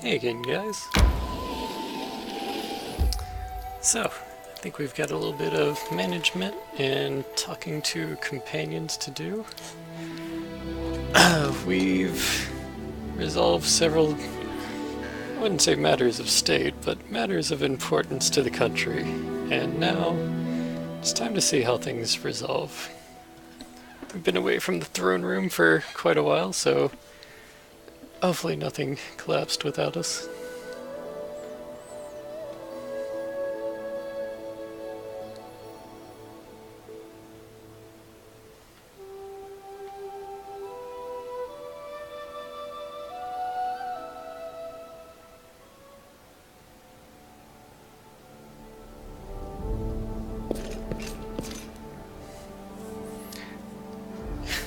Hey again, guys. So, I think we've got a little bit of management and talking to companions to do. We've resolved several, I wouldn't say matters of state, but matters of importance to the country. And now, it's time to see how things resolve. We've been away from the throne room for quite a while, so hopefully nothing collapsed without us.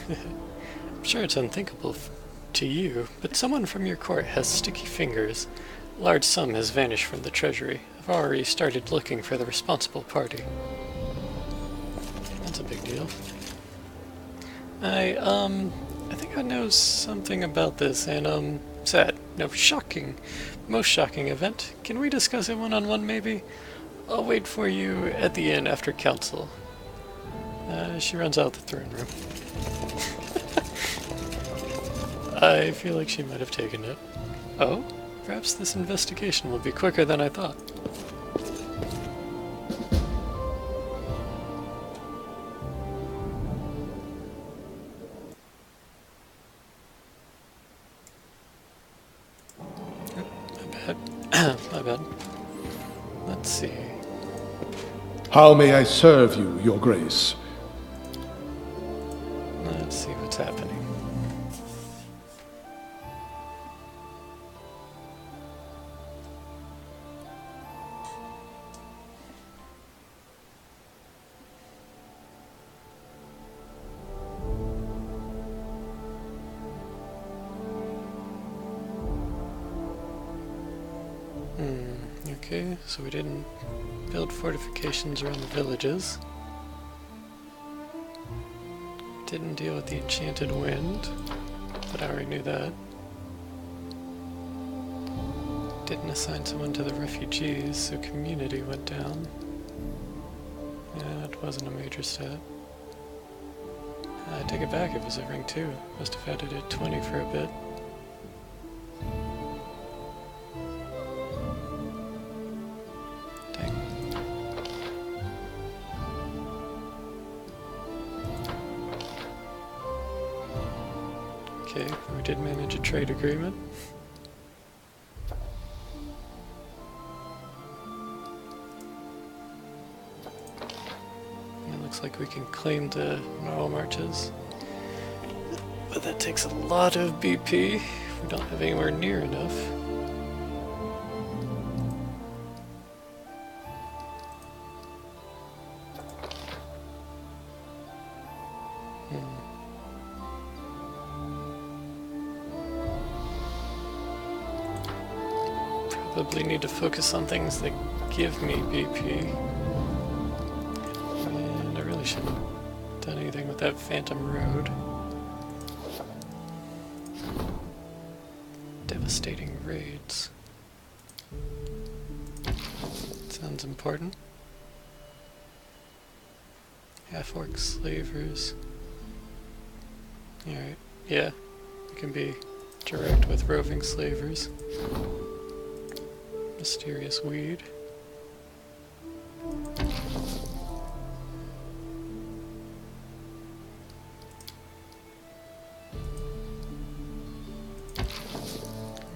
I'm sure it's unthinkable to you, but someone from your court has sticky fingers. A large sum has vanished from the treasury. I've already started looking for the responsible party. That's a big deal. I think I know something about this, and, sad. No, shocking. Most shocking event. Can we discuss it one-on-one, maybe? I'll wait for you at the inn after council. She runs out the throne room. I feel like she might have taken it. Oh? Perhaps this investigation will be quicker than I thought. Oh, my bad. My bad. Let's see. How may I serve you, Your Grace? Let's see what's happening. Okay, so we didn't build fortifications around the villages. Didn't deal with the enchanted wind, but I already knew that. Didn't assign someone to the refugees, so community went down. Yeah, that wasn't a major stat. I take it back, it was a rank 2. Must have had it at 20 for a bit. Okay, we did manage a trade agreement. It looks like we can claim the Neural Marches. But that takes a lot of BP. We don't have anywhere near enough. Probably need to focus on things that give me BP. And I really shouldn't have done anything with that Phantom Road. Devastating raids. Sounds important. Half-orc slavers. Alright, yeah. We can be direct with roving slavers. Mysterious weed.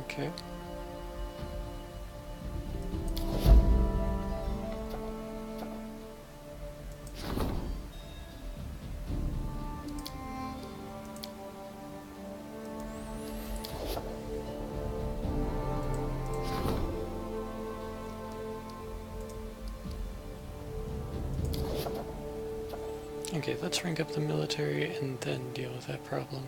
Okay. Okay, let's rank up the military and then deal with that problem.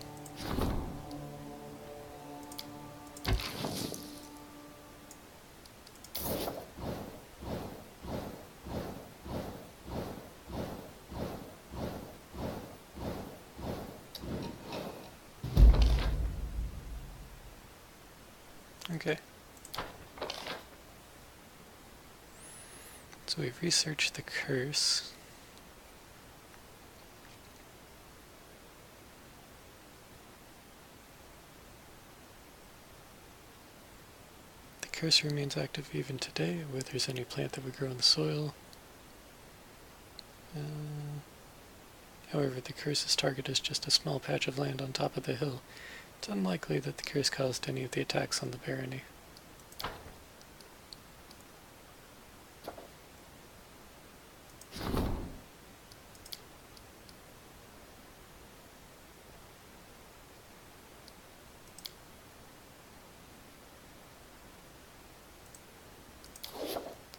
Okay. So we've researched the curse. The curse remains active even today. It withers any plant that would grow in the soil. However, the curse's target is just a small patch of land on top of the hill. It's unlikely that the curse caused any of the attacks on the barony.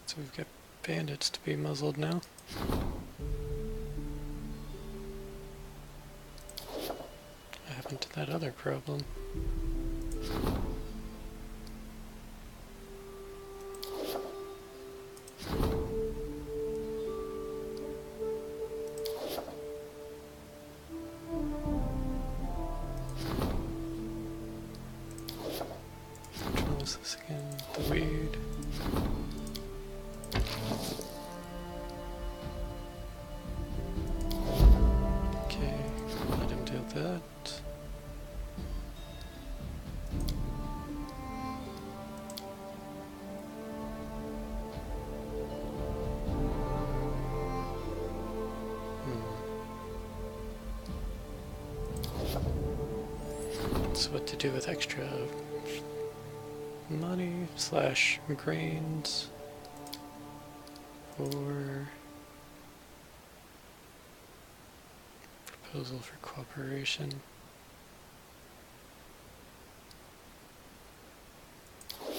So we've got bandits to be muzzled now. What happened to that other problem? Which one was this again? The weed. Okay, let him deal with that. So what to do with extra money slash grains for proposal for cooperation.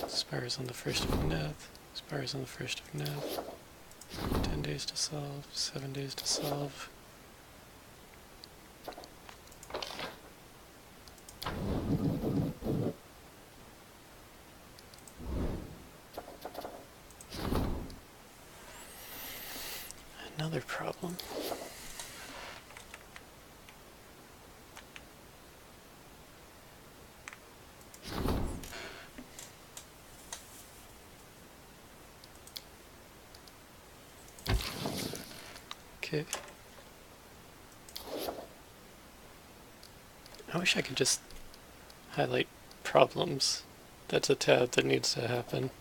Expires on the 1st of Neth. Expires on the 1st of Neth. 10 days to solve. 7 days to solve. Another problem. Okay. I wish I could just highlight problems. That's a tab that needs to happen.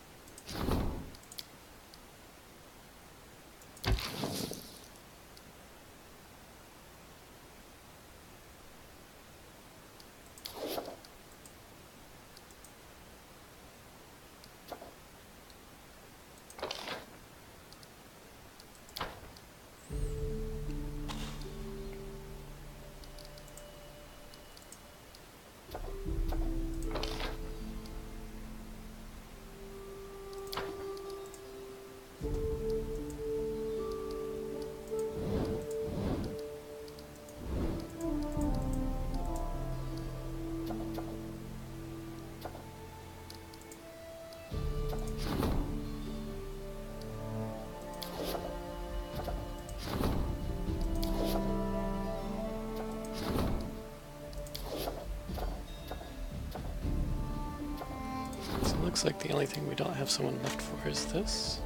Looks like the only thing we don't have someone left for is this.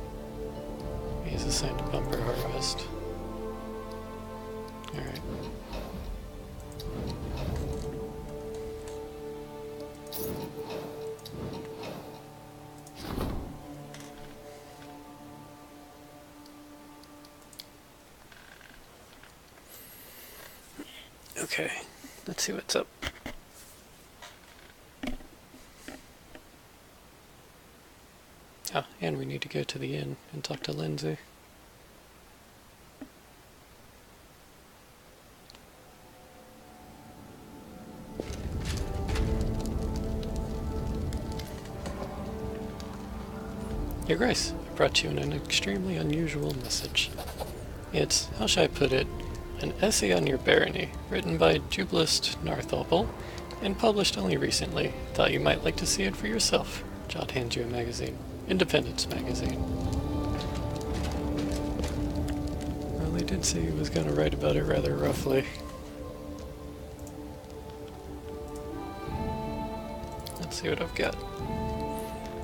He's assigned to bumper harvest. Alright. Okay, let's see what's up. Oh, and we need to go to the inn and talk to Lindsay. Your Grace, I brought you an extremely unusual message. It's, how shall I put it, an essay on your barony, written by Jubilist Narthopel, and published only recently. Thought you might like to see it for yourself. Jot hands you a magazine. Independence magazine. Well, he did say he was going to write about it rather roughly. Let's see what I've got.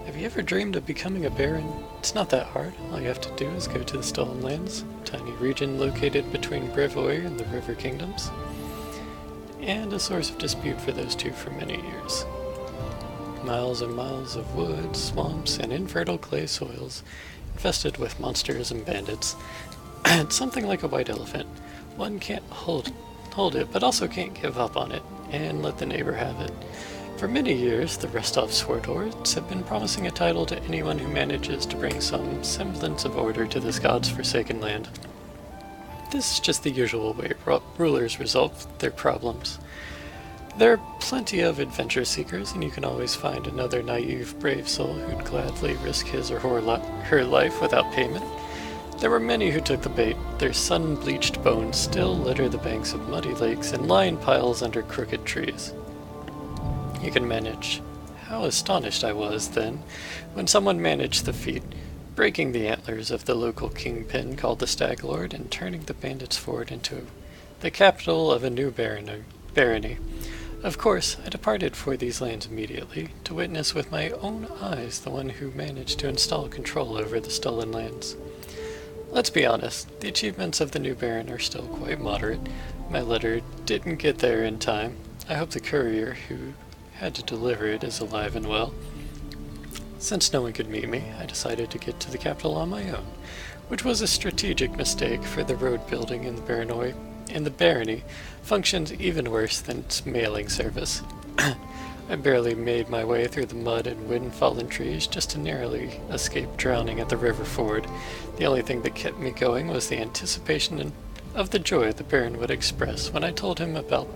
Have you ever dreamed of becoming a baron? It's not that hard. All you have to do is go to the Stolen Lands, a tiny region located between Brevoy and the River Kingdoms, and a source of dispute for those two for many years. Miles and miles of woods, swamps, and infertile clay soils, infested with monsters and bandits. It's something like a white elephant. One can't hold it, but also can't give up on it, and let the neighbor have it. For many years, the Restov Swordlords have been promising a title to anyone who manages to bring some semblance of order to this god's forsaken land. This is just the usual way rulers resolve their problems. There are plenty of adventure seekers, and you can always find another naive, brave soul who'd gladly risk his or her life without payment. There were many who took the bait. Their sun-bleached bones still litter the banks of muddy lakes and lie in piles under crooked trees. You can manage. How astonished I was, then, when someone managed the feat, breaking the antlers of the local kingpin called the Stag Lord and turning the bandits' fort into the capital of a new barony. Of course, I departed for these lands immediately, to witness with my own eyes the one who managed to install control over the Stolen Lands. Let's be honest, the achievements of the new Baron are still quite moderate. My letter didn't get there in time. I hope the courier who had to deliver it is alive and well. Since no one could meet me, I decided to get to the capital on my own, which was a strategic mistake, for the road building in the barony functions even worse than its mailing service. I barely made my way through the mud and wind-fallen trees just to narrowly escape drowning at the river ford. The only thing that kept me going was the anticipation of the joy the Baron would express when I told him about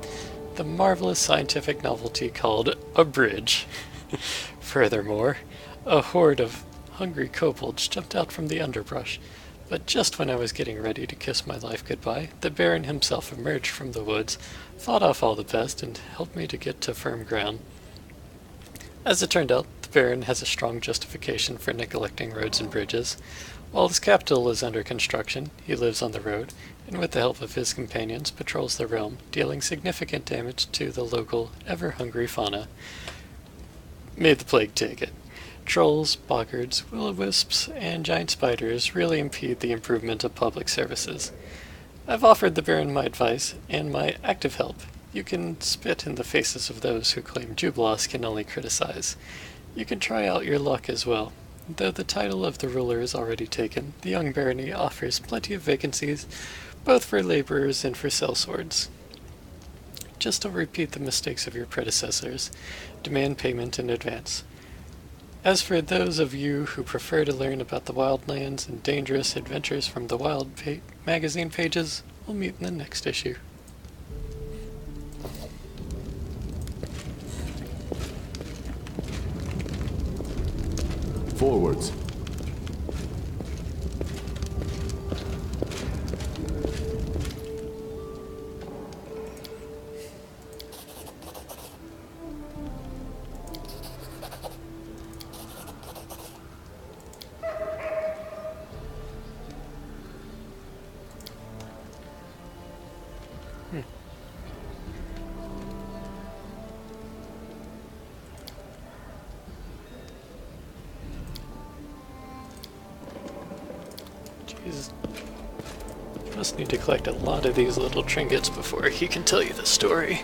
the marvelous scientific novelty called a bridge. Furthermore, a horde of hungry kobolds jumped out from the underbrush, but just when I was getting ready to kiss my life goodbye, the Baron himself emerged from the woods, fought off all the pest, and helped me to get to firm ground. As it turned out, the Baron has a strong justification for neglecting roads and bridges. While his capital is under construction, he lives on the road, and with the help of his companions patrols the realm, dealing significant damage to the local, ever-hungry fauna. May the plague take it. Trolls, boggards, will-o-wisps, and giant spiders really impede the improvement of public services. I've offered the Baron my advice and my active help. You can spit in the faces of those who claim Jubilos can only criticize. You can try out your luck as well. Though the title of the ruler is already taken, the young barony offers plenty of vacancies, both for laborers and for sellswords. Just don't repeat the mistakes of your predecessors. Demand payment in advance. As for those of you who prefer to learn about the wildlands and dangerous adventures from the Wild magazine pages, we'll meet in the next issue. Forwards. Jeez. You must need to collect a lot of these little trinkets before he can tell you the story.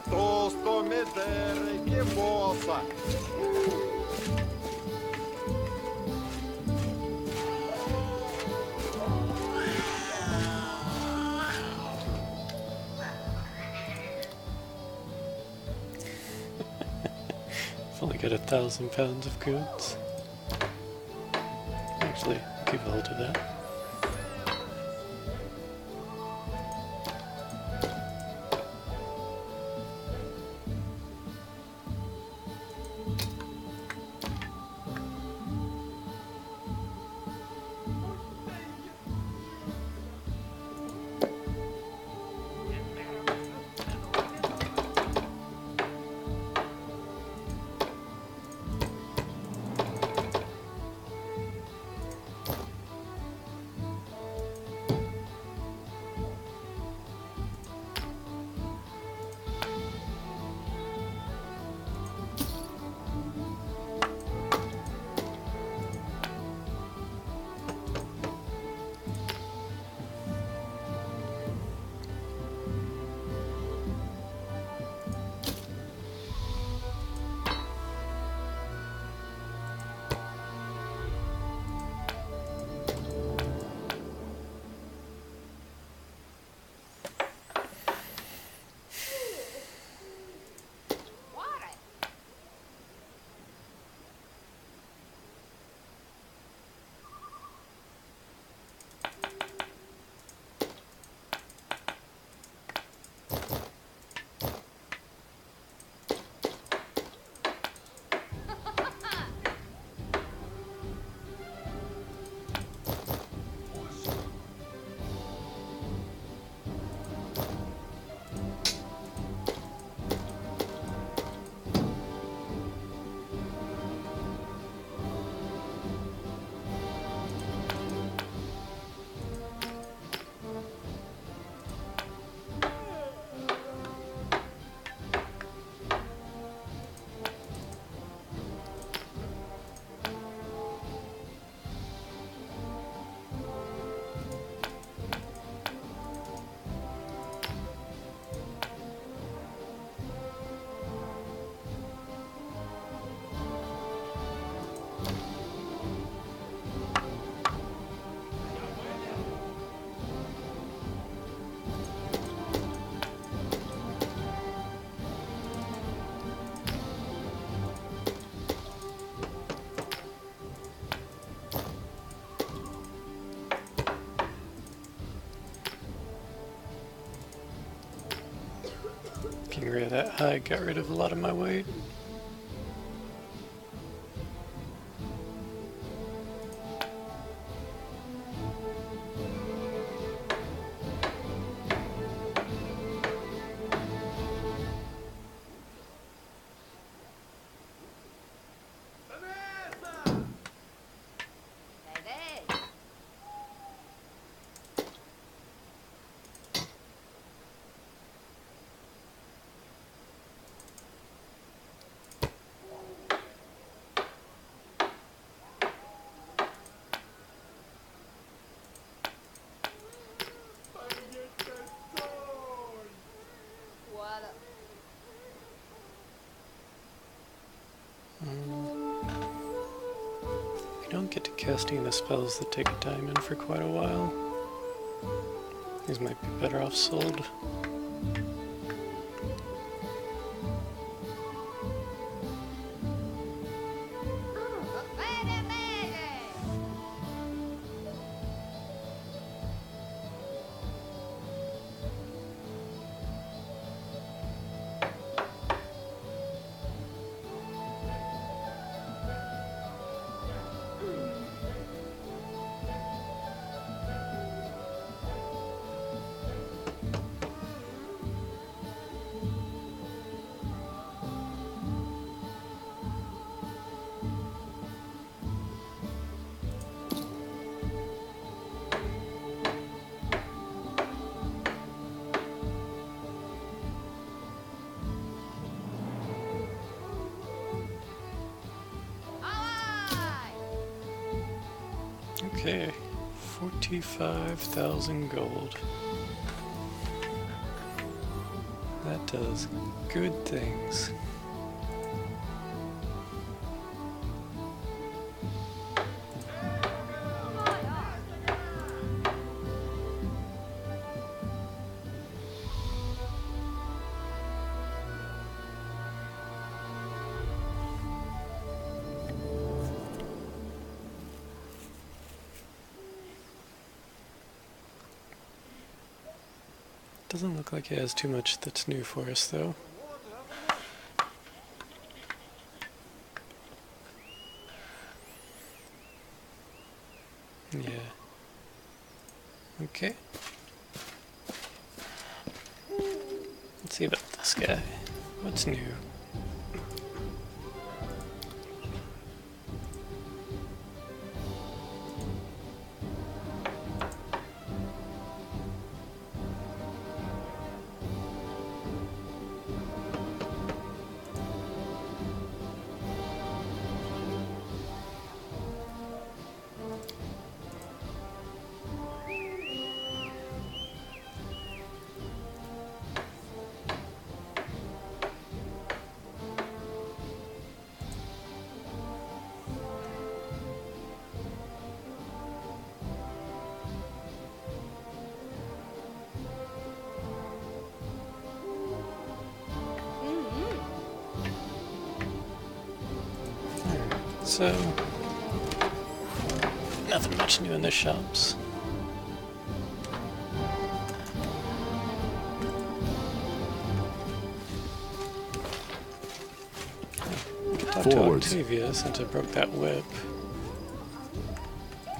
Tosto medere che mossa. I've only got 1,000 pounds of goods. hopefully keep a hold of that. Getting rid of that high got rid of a lot of my weight. I don't get to casting the spells that take a diamond for quite a while. These might be better off sold. Okay, 45,000 gold. That does good things. Doesn't look like it has too much that's new for us, though. Yeah. Okay. Let's see about this guy. What's new? So, nothing much new in the shops. I could talk to Octavia since I broke that whip.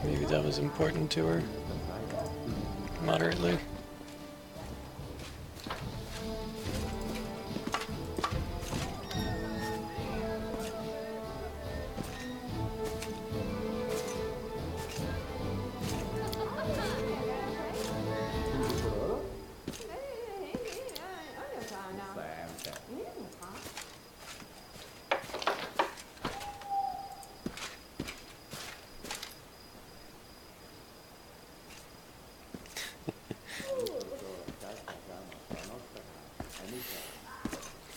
Maybe that was important to her. Moderately.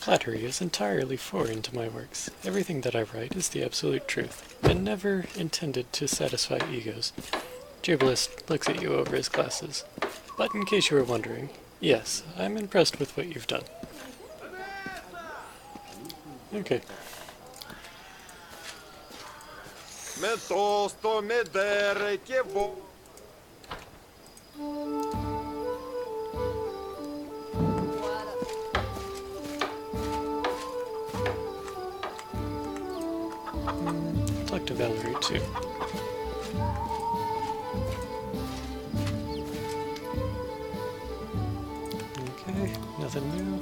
Flattery is entirely foreign to my works. Everything that I write is the absolute truth, and never intended to satisfy egos. Jubilist looks at you over his glasses. But in case you were wondering, yes, I'm impressed with what you've done. Okay. Metosto medere che vo... Talk to Valerie too. Okay, nothing new.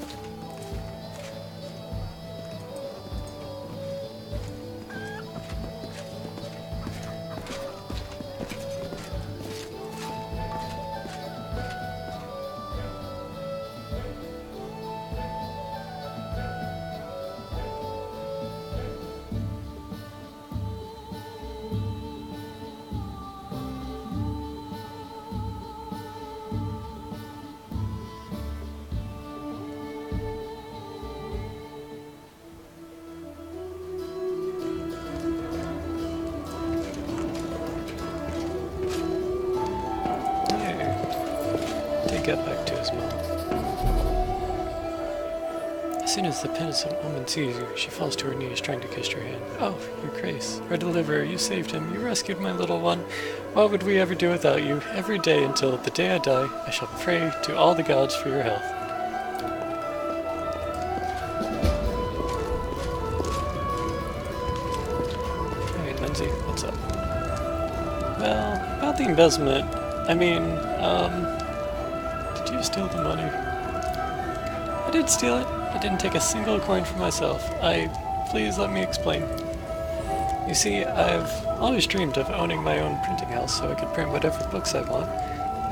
Get back to his mom. As soon as the penitent woman sees you, she falls to her knees trying to kiss your hand. Oh, your grace, our deliverer, you saved him, you rescued my little one. What would we ever do without you? Every day until the day I die, I shall pray to all the gods for your health. Alright, Lindsay, what's up? Well, about the embezzlement, I mean, did you steal the money? I did steal it. I didn't take a single coin for myself. Please let me explain. You see, I've always dreamed of owning my own printing house so I could print whatever books I want.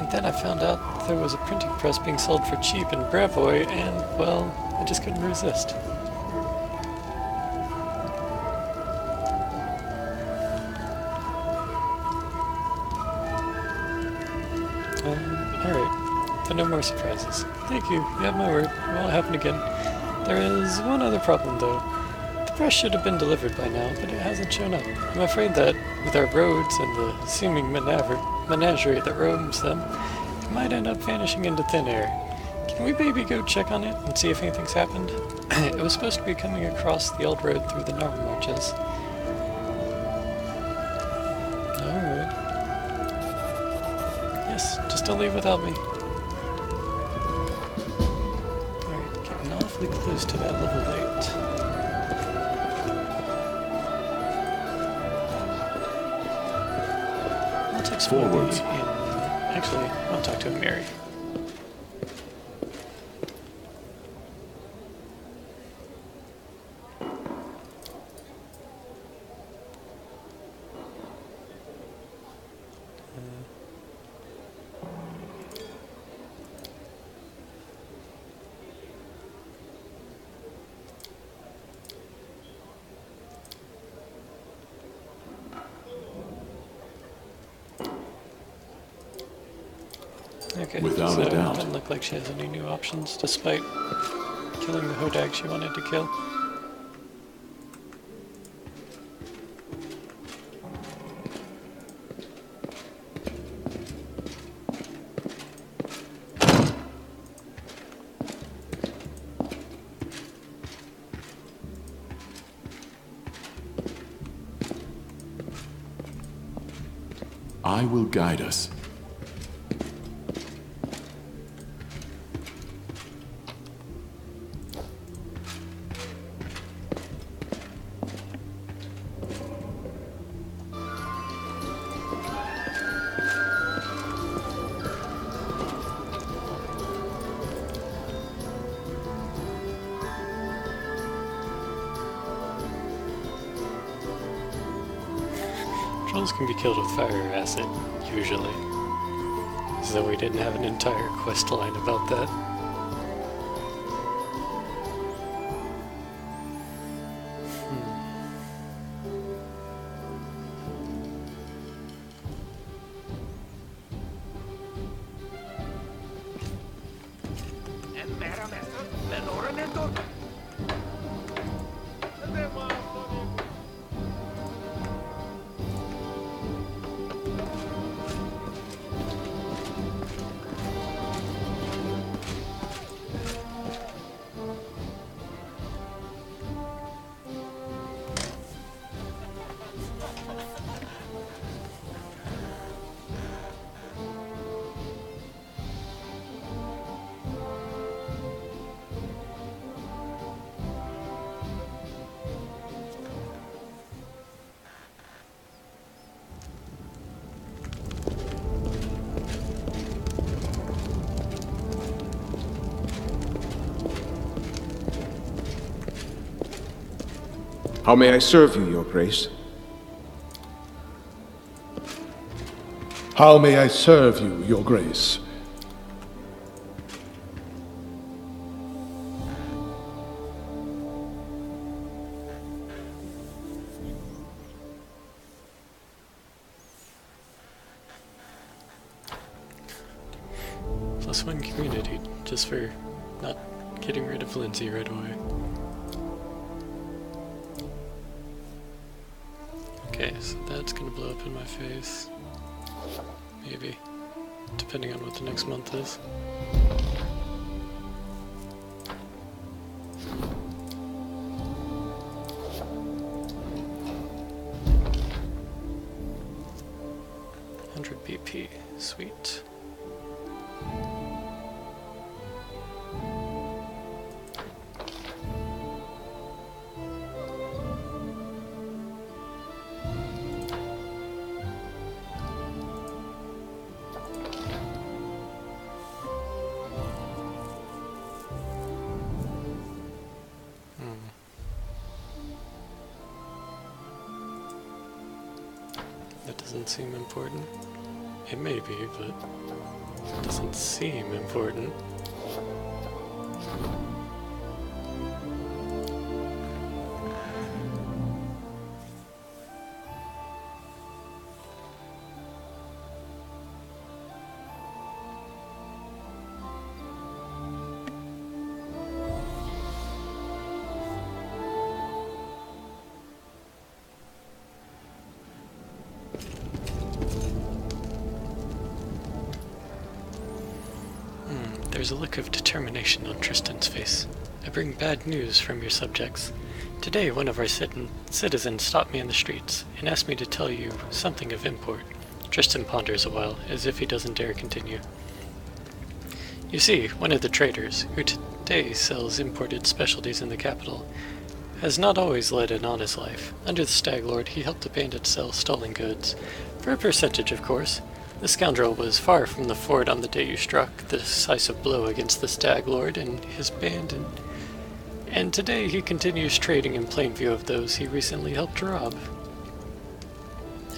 And then I found out there was a printing press being sold for cheap in Bravoy, and, well, I just couldn't resist. Alright, but no more surprises. Thank you, you have my word, it won't happen again. There is one other problem though. The press should have been delivered by now, but it hasn't shown up. I'm afraid that, with our roads and the seeming menagerie that roams them, it might end up vanishing into thin air. Can we maybe go check on it and see if anything's happened? It was supposed to be coming across the old road through the Narva Marches. Alright. Yes, just don't leave without me. close to that level 8. Let's explore Forwards. Actually, I'll talk to Mary. Okay, Without so a doubt. it doesn't look like she has any new options, despite killing the Hodag she wanted to kill. I will guide us. Trolls can be killed with fire or acid, usually. As though we didn't have an entire quest line about that. How may I serve you, Your Grace? How may I serve you, Your Grace? +1 community, just for not getting rid of Lindsay right away. Okay, so that's gonna blow up in my face. Maybe. Depending on what the next month is. BP, sweet. That doesn't seem important. It may be, but it doesn't seem important. There's a look of determination on Tristan's face. I bring bad news from your subjects. Today, one of our citizens stopped me in the streets and asked me to tell you something of import. Tristan ponders a while, as if he doesn't dare continue. You see, one of the traders, Day sells imported specialties in the capital, has not always led an honest life. Under the Stag Lord, he helped the bandits sell stolen goods. For a percentage, of course. The scoundrel was far from the fort on the day you struck the decisive blow against the Stag Lord and his band, and today he continues trading in plain view of those he recently helped rob.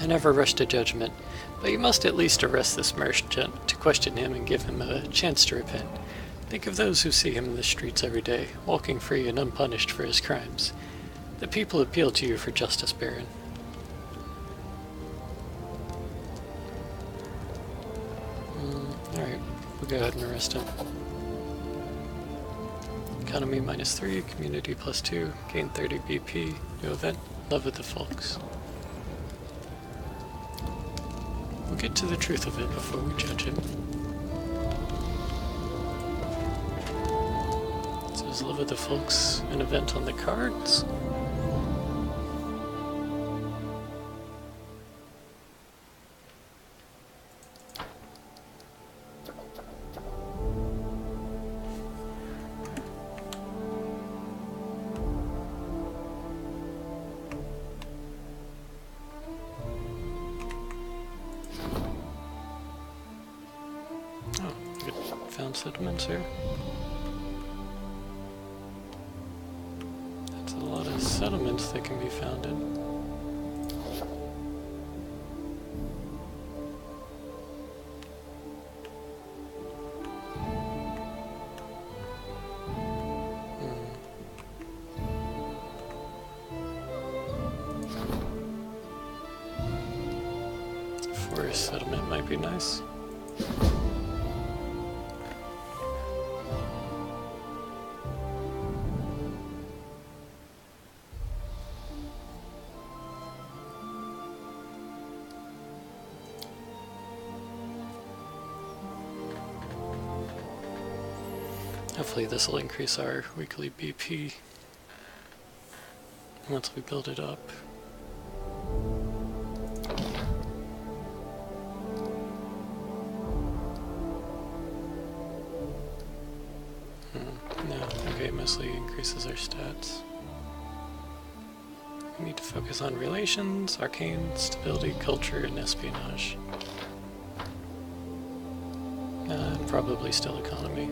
I never rush to judgment, but you must at least arrest this merchant to question him and give him a chance to repent. Think of those who see him in the streets every day, walking free and unpunished for his crimes. The people appeal to you for justice, Baron. Alright, we'll go ahead and arrest him. Economy -3, community +2, gain 30 BP, new event, love of the folks. We'll get to the truth of it before we judge him. So is love of the folks an event on the cards? Found settlements here. That's a lot of settlements that can be founded. Forest settlement might be nice. Hopefully this will increase our weekly BP once we build it up. No, okay, mostly increases our stats. We need to focus on relations, arcane, stability, culture, and espionage. Probably still economy.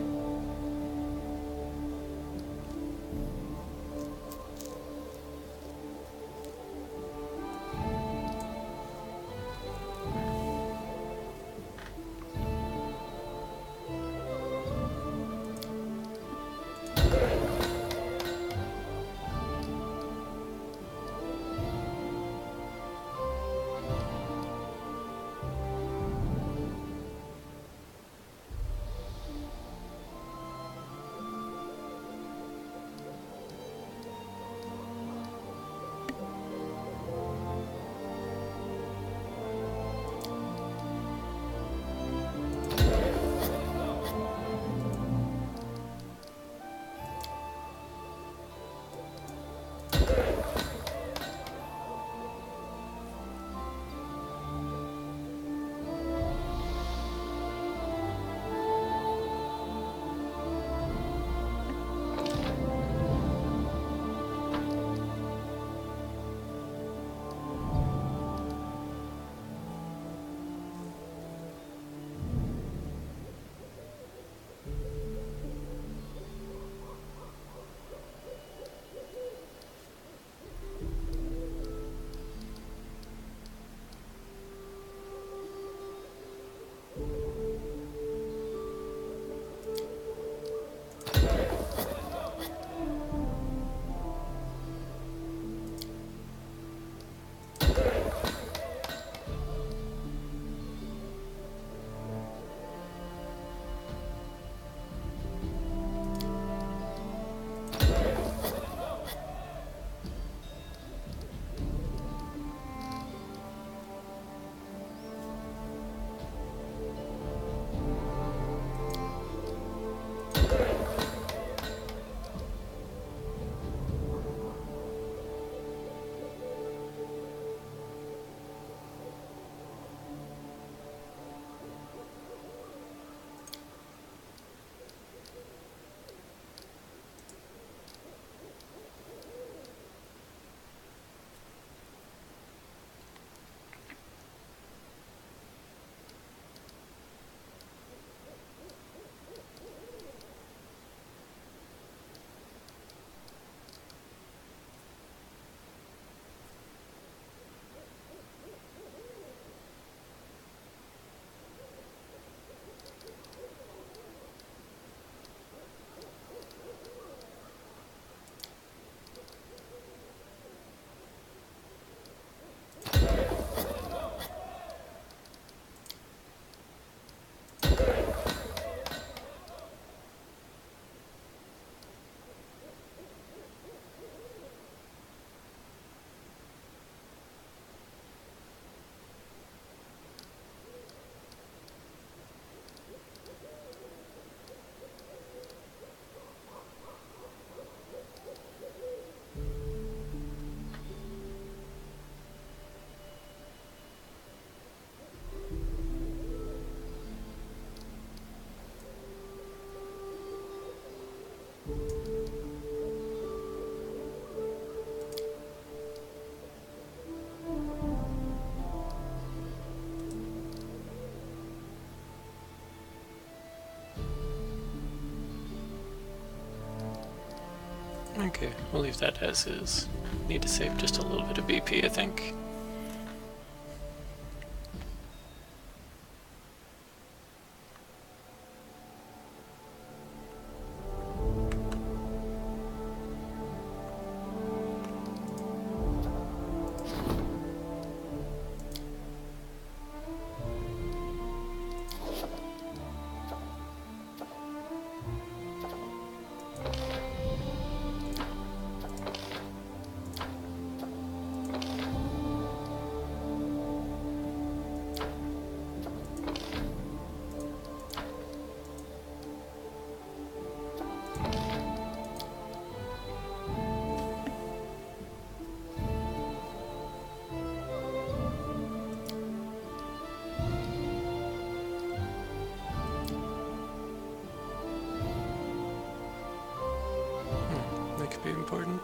Okay, we'll leave that as is. Need to save just a little bit of BP, I think. That could be important.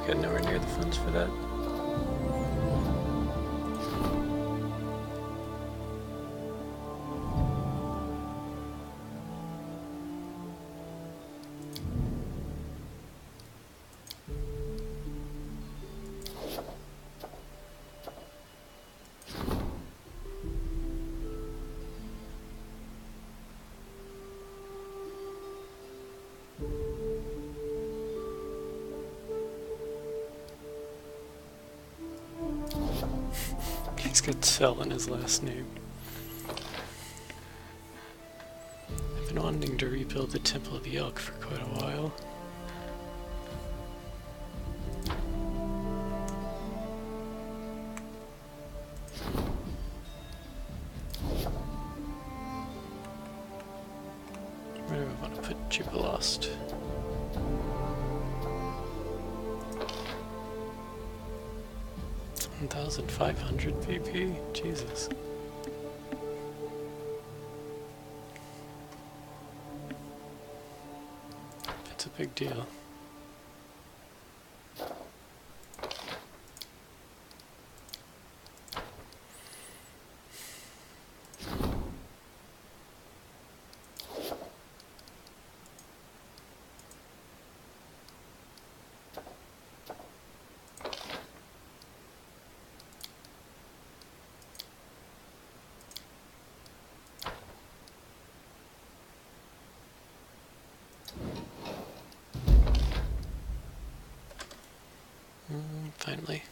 Got nowhere near the funds for that. He's got Cell in his last name. I've been wanting to rebuild the Temple of the Elk for quite a while. Where do I want to put Jubilost? $1,500 PP? Jesus. That's a big deal. Finally.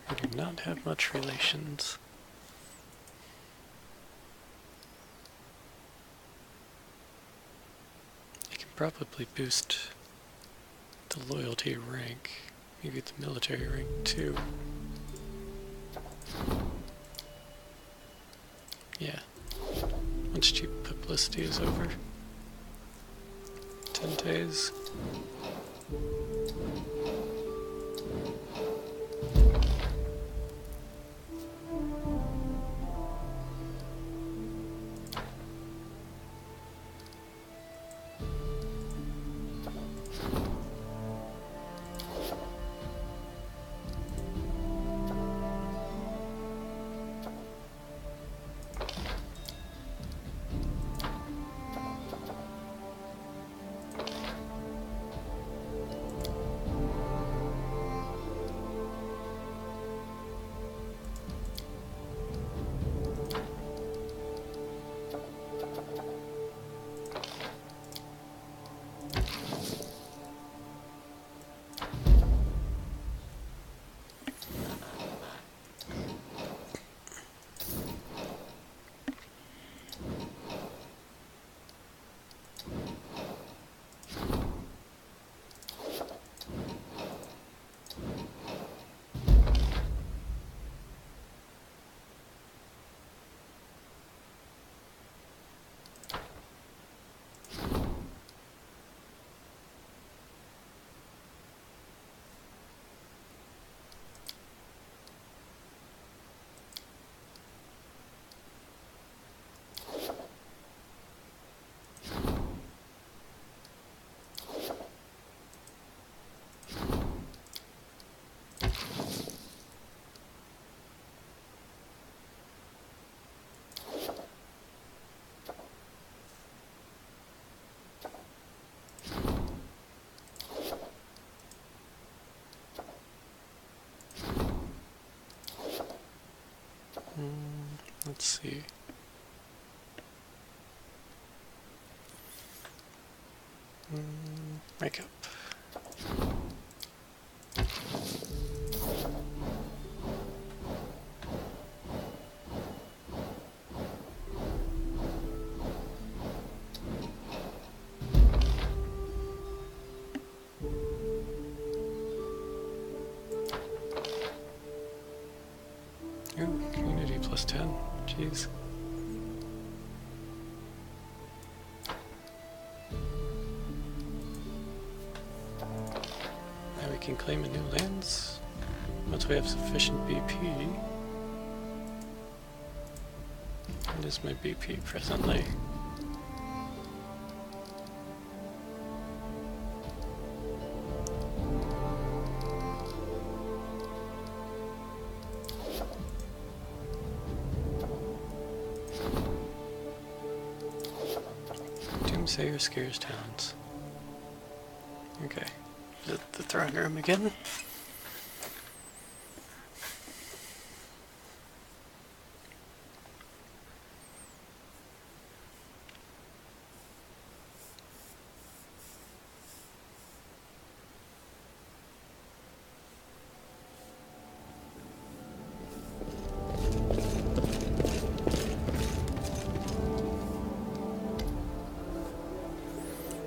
I do not have much relations. I can probably boost the loyalty rank, maybe the military rank too. Yeah. Once cheap publicity is over. 10 days. Let's see. Makeup. Ooh, community plus 10. Jeez. Now we can claim a new lands once we have sufficient BP. What is my BP presently? Doomsayer scares towns. Okay. Is it the throne room again?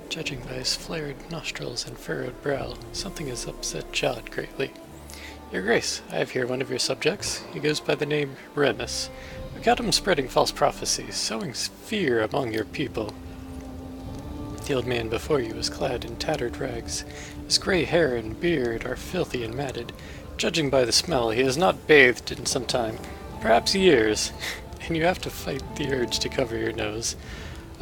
Judging by his flared nostrils and furrowed brow, something has upset Jod greatly. Your Grace, I have here one of your subjects. He goes by the name Remus. We caught him spreading false prophecies, sowing fear among your people. The old man before you is clad in tattered rags. His gray hair and beard are filthy and matted. Judging by the smell, he has not bathed in some time, perhaps years, and you have to fight the urge to cover your nose.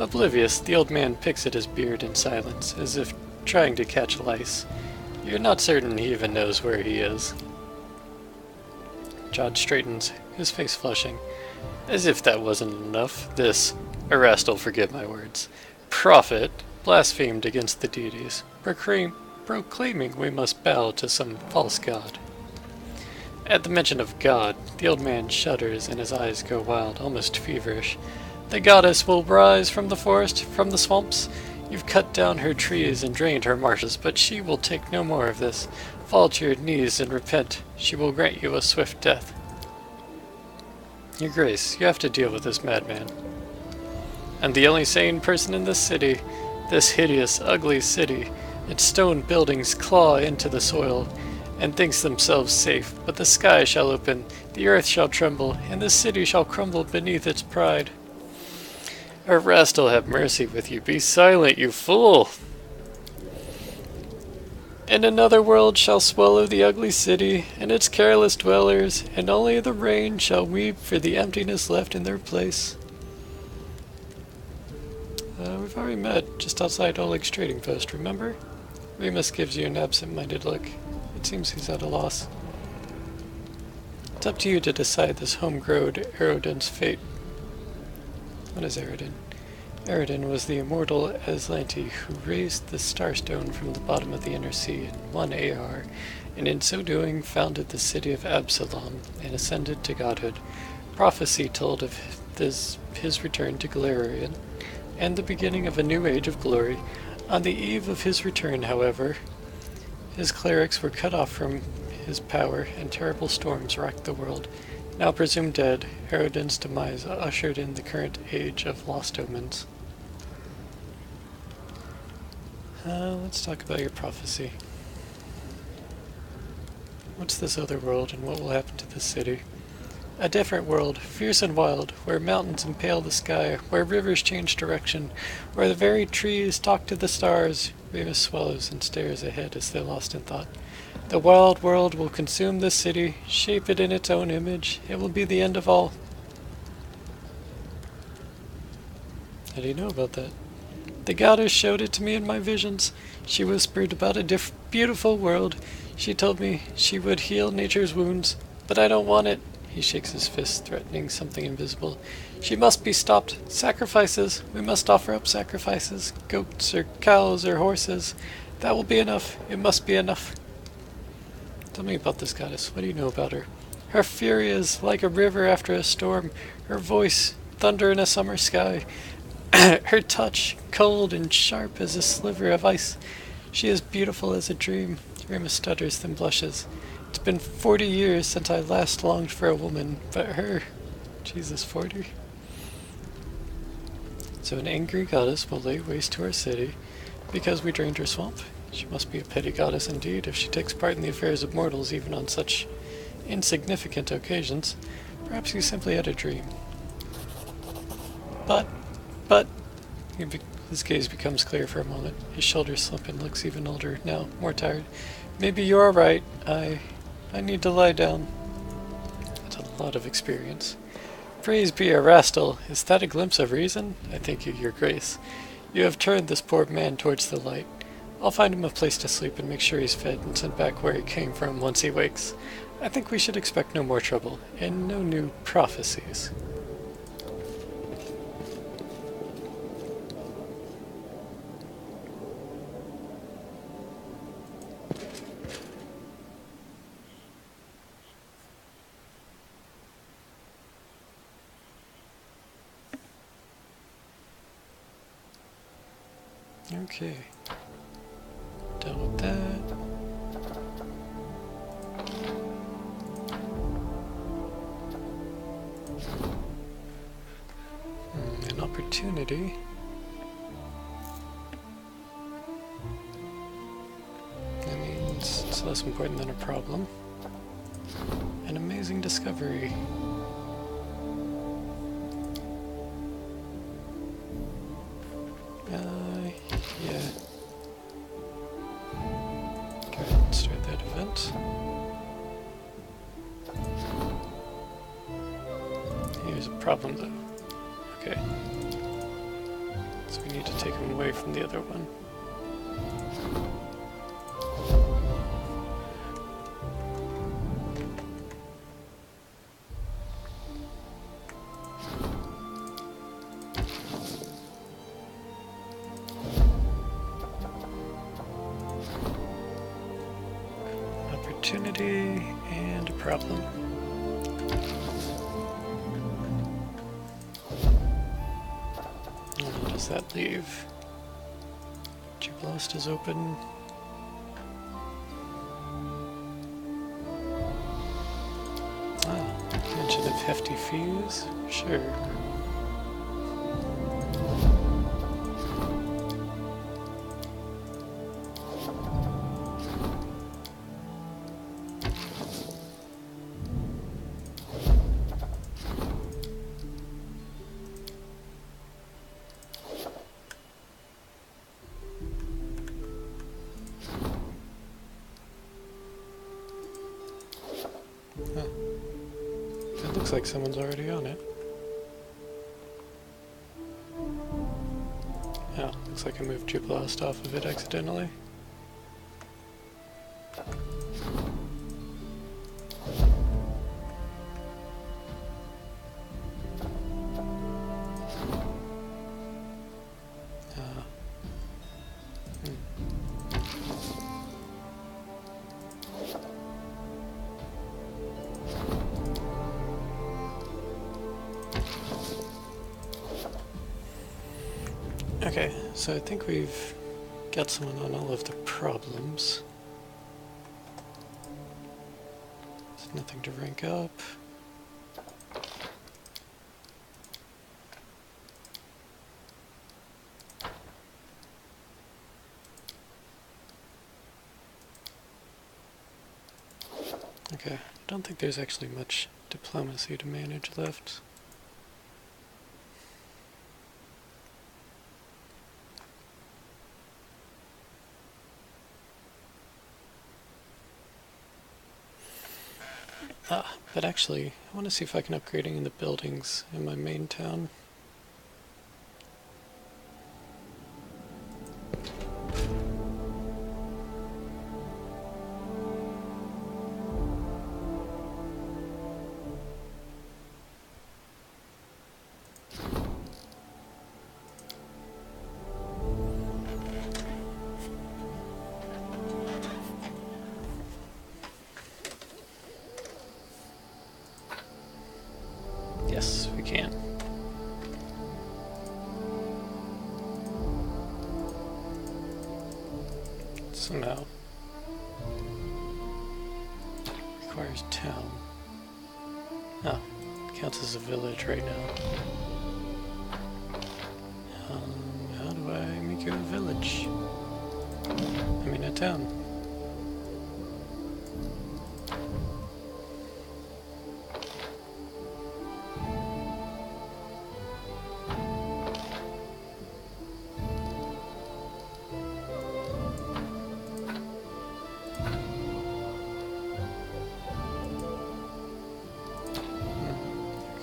Oblivious, the old man picks at his beard in silence, as if trying to catch lice. You're not certain he even knows where he is. Jod straightens, his face flushing. As if that wasn't enough, this Erast'll forget my words. Prophet blasphemed against the deities, proclaiming we must bow to some false god. At the mention of God, the old man shudders and his eyes go wild, almost feverish. The goddess will rise from the forest, from the swamps. You've cut down her trees and drained her marshes, but she will take no more of this. Fall to your knees and repent. She will grant you a swift death. Your Grace, you have to deal with this madman. I'm the only sane person in this city, this hideous, ugly city. Its stone buildings claw into the soil and thinks themselves safe, but the sky shall open, the earth shall tremble, and the city shall crumble beneath its pride. Erast'll have mercy with you. Be silent, you fool! And another world shall swallow the ugly city and its careless dwellers, and only the rain shall weep for the emptiness left in their place. We've already met just outside Oleg's trading post, remember? Remus gives you an absent-minded look. It seems he's at a loss. It's up to you to decide this homegrown Erodin's fate. What is Erodin? Erodin was the immortal Aslanti who raised the Starstone from the bottom of the Inner Sea in 1 AR, and in so doing founded the city of Absalom and ascended to godhood. Prophecy told of his return to Galarian, and the beginning of a new age of glory. On the eve of his return, however, his clerics were cut off from his power, and terrible storms racked the world. Now presumed dead, Erodin's demise ushered in the current age of lost omens. Let's talk about your prophecy. What's this other world, and what will happen to this city? A different world, fierce and wild, where mountains impale the sky, where rivers change direction, where the very trees talk to the stars. Remus swallows and stares ahead as though lost in thought. The wild world will consume this city, shape it in its own image. It will be the end of all. How do you know about that? The goddess showed it to me in my visions. She whispered about a beautiful world. She told me she would heal nature's wounds, but I don't want it. He shakes his fist, threatening something invisible. She must be stopped. Sacrifices. We must offer up sacrifices. Goats or cows or horses. That will be enough. It must be enough. Tell me about this goddess. What do you know about her? Her fury is like a river after a storm, her voice, thunder in a summer sky. Her touch, cold and sharp as a sliver of ice. She is beautiful as a dream. Rima stutters, then blushes. It's been 40 years since I last longed for a woman, but her... Jesus, 40? So an angry goddess will lay waste to our city because we drained her swamp. She must be a petty goddess indeed if she takes part in the affairs of mortals even on such insignificant occasions. Perhaps you simply had a dream. But, his gaze becomes clear for a moment. His shoulders slump and looks even older now, more tired. Maybe you are right. I need to lie down. That's a lot of experience. Praise be Erastil. Is that a glimpse of reason? I thank you, your grace. You have turned this poor man towards the light. I'll find him a place to sleep and make sure he's fed and sent back where he came from once he wakes. I think we should expect no more trouble, and no new prophecies. Okay. Done with that. An opportunity. That means it's less important than a problem. An amazing discovery. Yeah. Go ahead and start that event. Here's a problem though. Okay. So we need to take him away from the other one. Opportunity and a problem. And how does that leave? Jubilast is open. Mention of hefty fees? Sure. It looks like someone's already on it. Oh, looks like I moved Jubilast off of it accidentally. Okay, so I think we've got someone on all of the problems. There's nothing to rank up. Okay, I don't think there's actually much diplomacy to manage left. But actually, I want to see if I can upgrade any of the buildings in my main town. somehow. Requires town. Oh, counts as a village right now. How do I make you a village? I mean a town.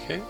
Okay.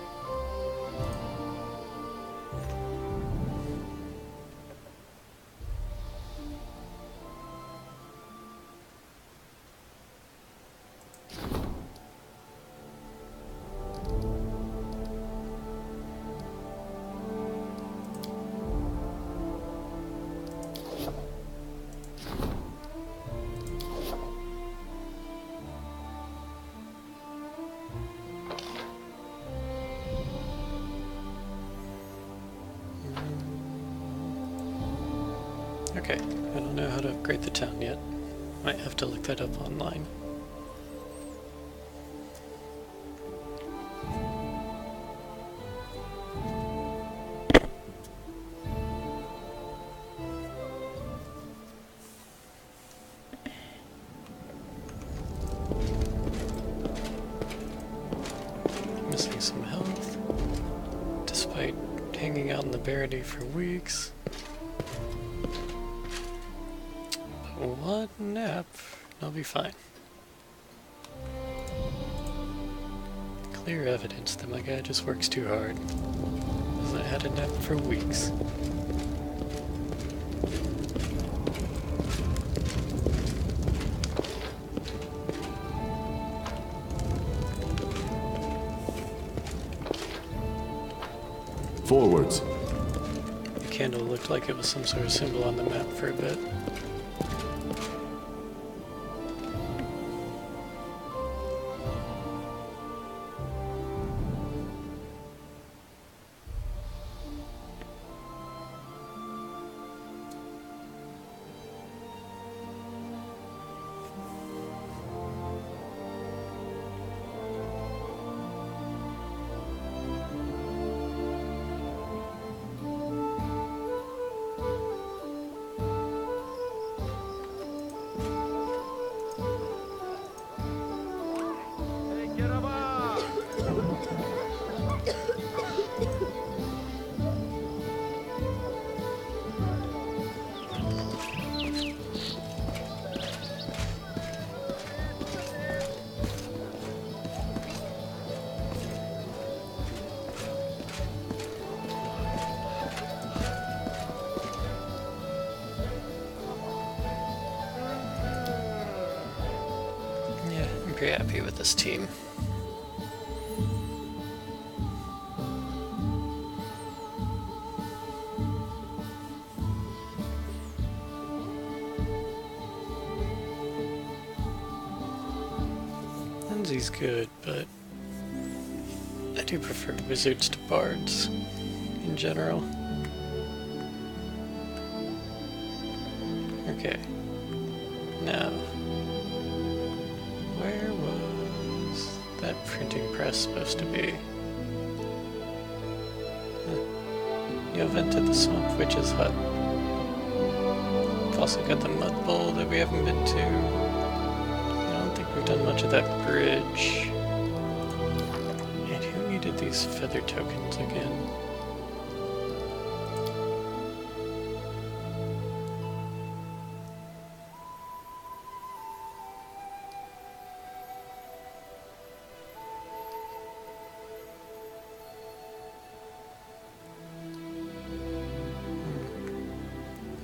Okay, I don't know how to upgrade the town yet. Might have to look that up online. Missing some health, despite hanging out in the barony for weeks. One nap, I'll be fine. Clear evidence that my guy just works too hard. Hasn't had a nap for weeks. Forwards. The candle looked like it was some sort of symbol on the map for a bit. Pretty happy with this team. Lindsay's good, but I do prefer wizards to bards in general. Okay. Now, where was that printing press supposed to be? You vent at the Swamp Witch's hut. We've also got the Mud Bowl that we haven't been to. I don't think we've done much of that bridge. And who needed these feather tokens again?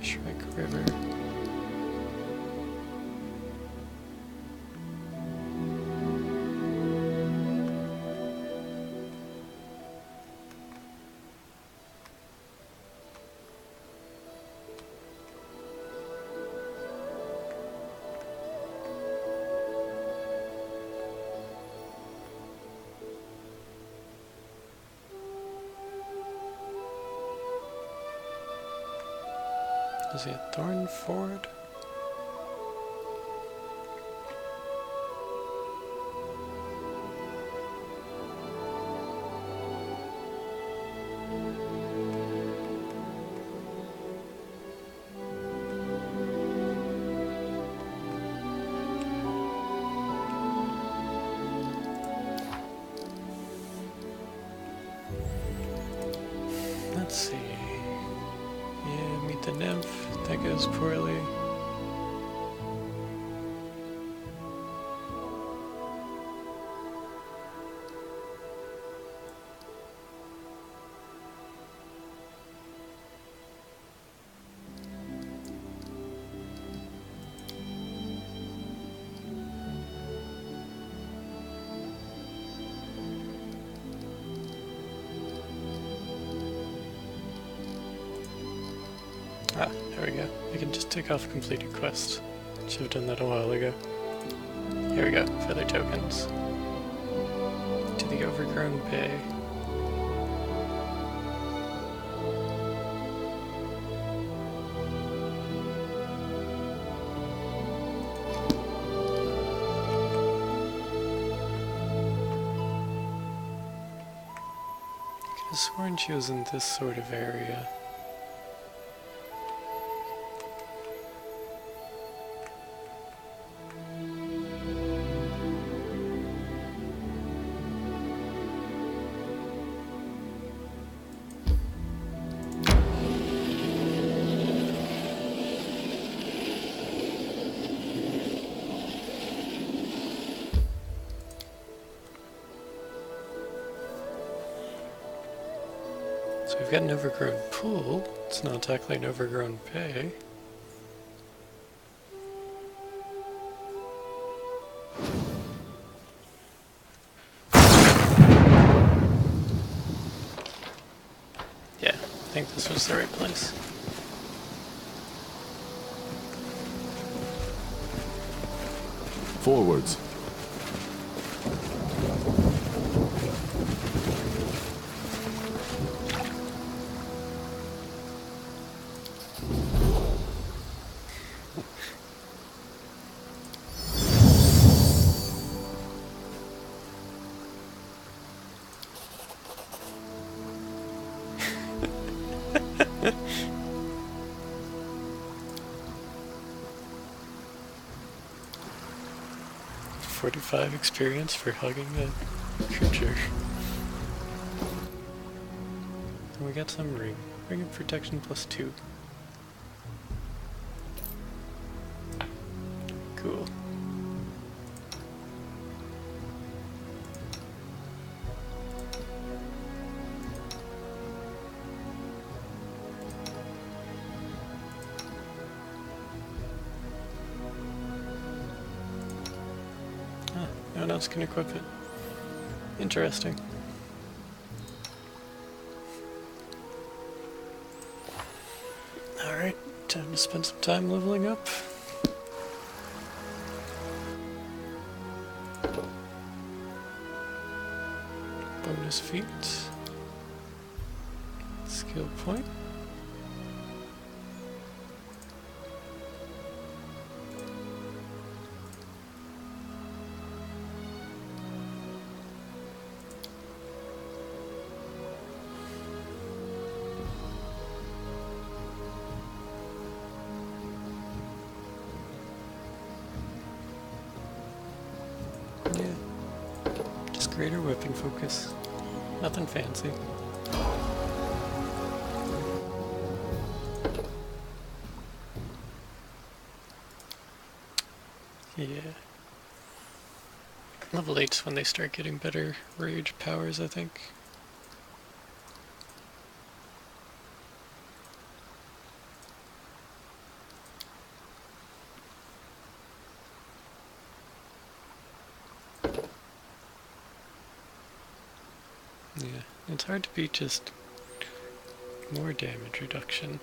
Shrike River. Is it Thornford? goes poorly. Ah, there we go. I can just take off completed quest. Should have done that a while ago. Here we go, feather tokens. To the overgrown bay. I could have sworn she was in this sort of area. So we've got an overgrown pool. It's not exactly an overgrown bay. Yeah, I think this was the right place. Forwards. .45 experience for hugging a creature. And we got some ring. Ring of protection +2. Cool. No one else can equip it. Interesting. Alright, time to spend some time leveling up. Bonus feat. Skill point. Yeah, just greater whipping focus. Nothing fancy. Yeah. Level 8's when they start getting better rage powers, I think. Yeah, it's hard to beat just more damage reduction.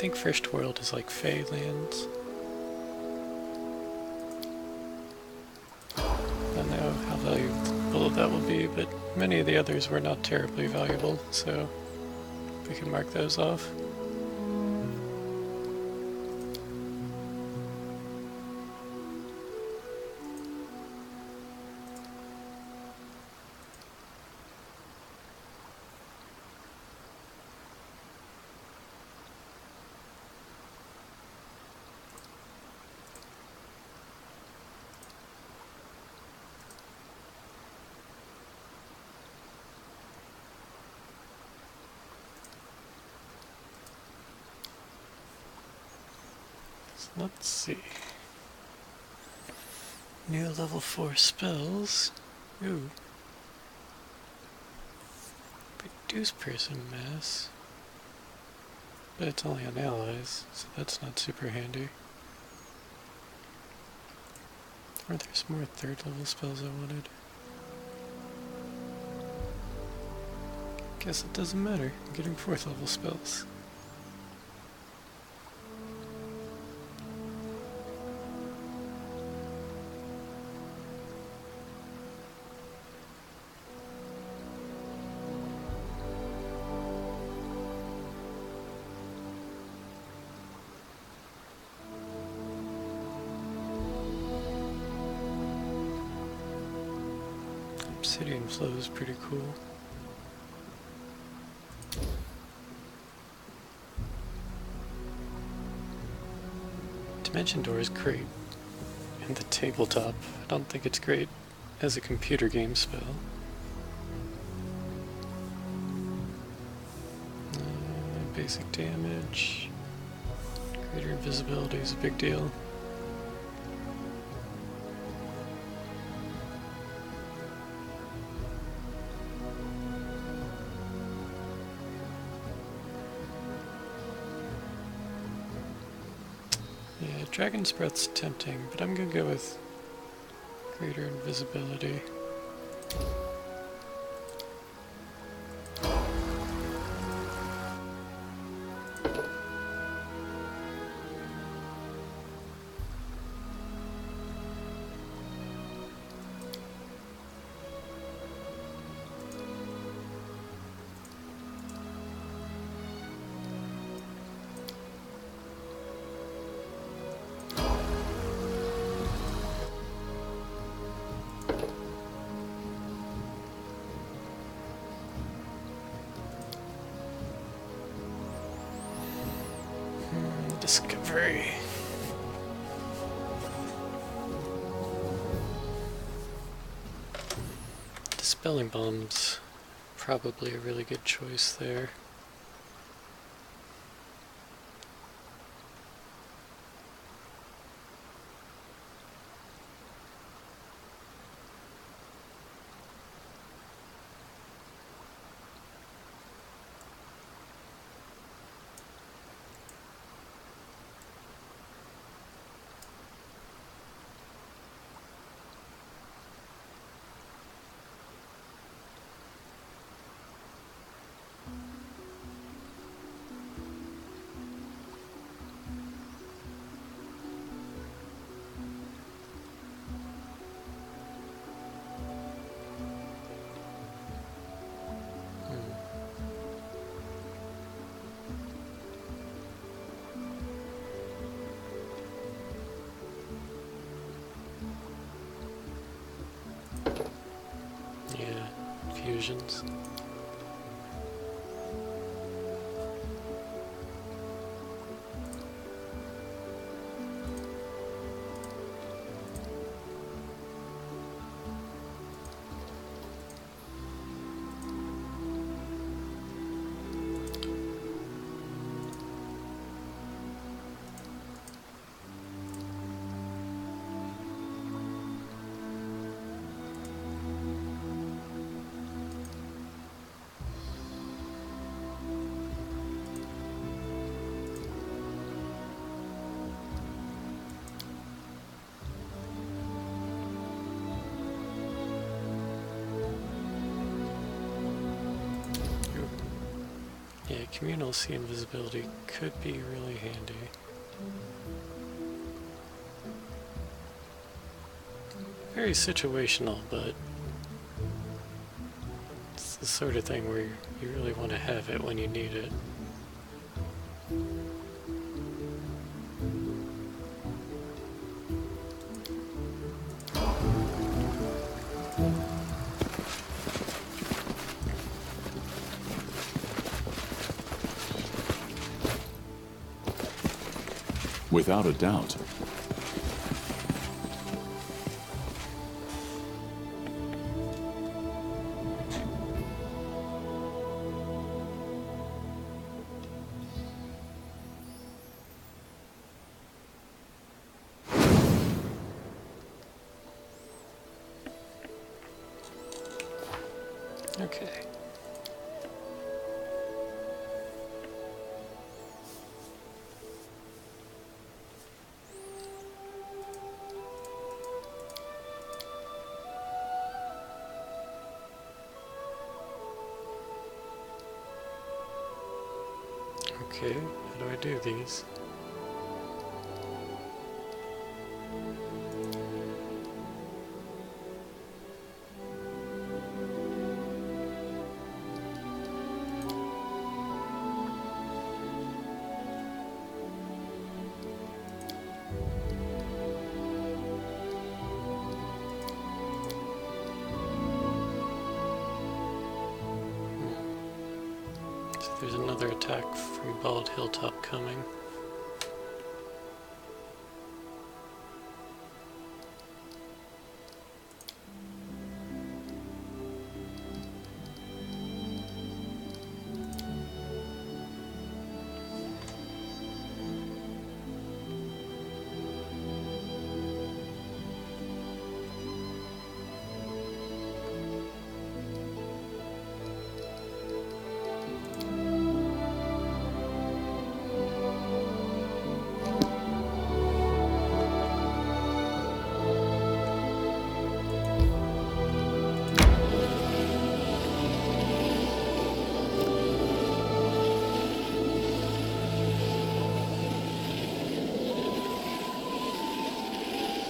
think First World is like Fey lands. I don't know how valuable that will be, but many of the others were not terribly valuable, so we can mark those off. Let's see. New level 4 spells. Ooh. Reduce person mass. But it's only on allies, so that's not super handy. Or there's more 3rd level spells I wanted. Guess it doesn't matter. I'm getting 4th level spells. Obsidian flow is pretty cool. Dimension Door is great in the tabletop. I don't think it's great as a computer game spell. Basic damage. Greater invisibility is a big deal. Yeah, Dragon's Breath's tempting, but I'm gonna go with greater invisibility. Discovery. Dispelling Bomb's probably a really good choice there. Yeah, fusions. communal sea invisibility could be really handy. Very situational, but it's the sort of thing where you really want to have it when you need it. Without a doubt. Okay. Okay, how do I do these? So there's another attack from Bald Hilltop coming.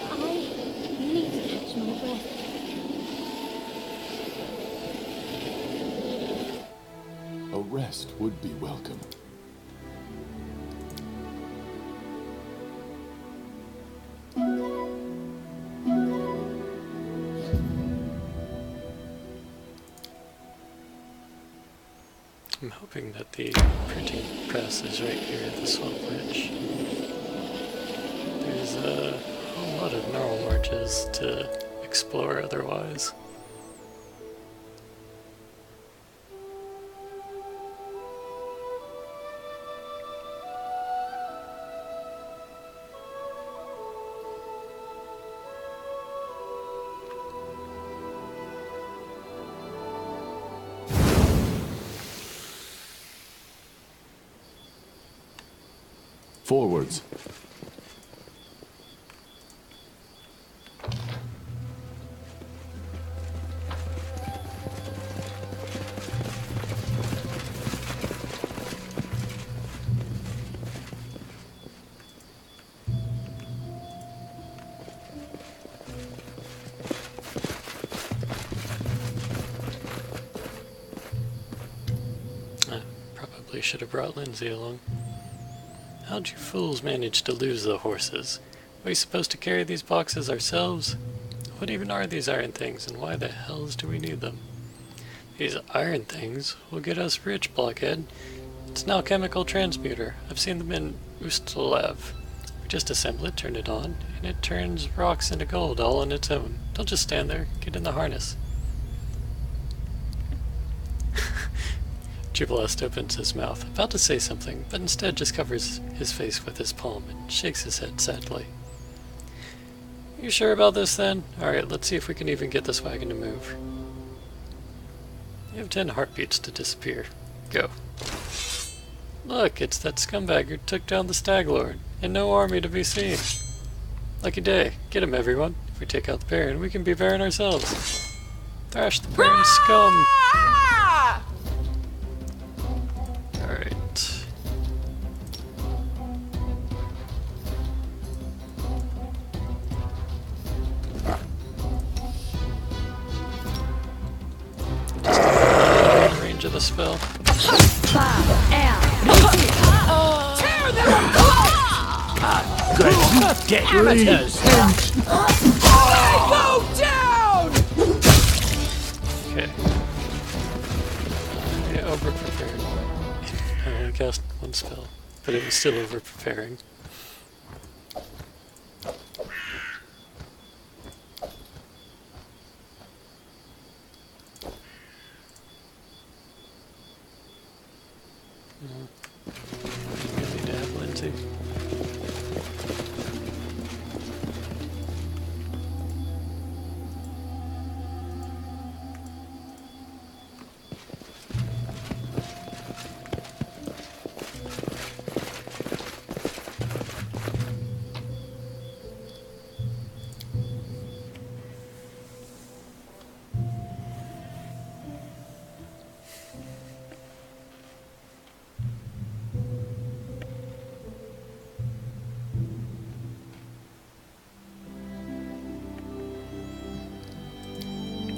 I need to catch my breath. A rest would be welcome. I'm hoping that the printing press is right here at the swamp ridge. There's a whole lot of normal marches to explore otherwise. Forwards. I probably should have brought Lindsay along. How'd you fools manage to lose the horses? Are we supposed to carry these boxes ourselves? What even are these iron things, and why the hells do we need them? These iron things will get us rich, blockhead. It's an alchemical transmuter. I've seen them in Ustalev. We just assemble it, turn it on, and it turns rocks into gold all on its own. Don't just stand there. Get in the harness. Jubilast opens his mouth, about to say something, but instead just covers his face with his palm and shakes his head sadly. You sure about this, then? Alright, let's see if we can even get this wagon to move. You have 10 heartbeats to disappear. Go. Look, it's that scumbag who took down the Stag Lord, and no army to be seen. Lucky day. Get him, everyone. If we take out the Baron, we can be Baron ourselves. Thrash the Baron scum! Alright. spell. Get amateurs! Okay. Yeah, over-prepared. I only cast one spell, but it was still over-preparing. You need to have Lindsay.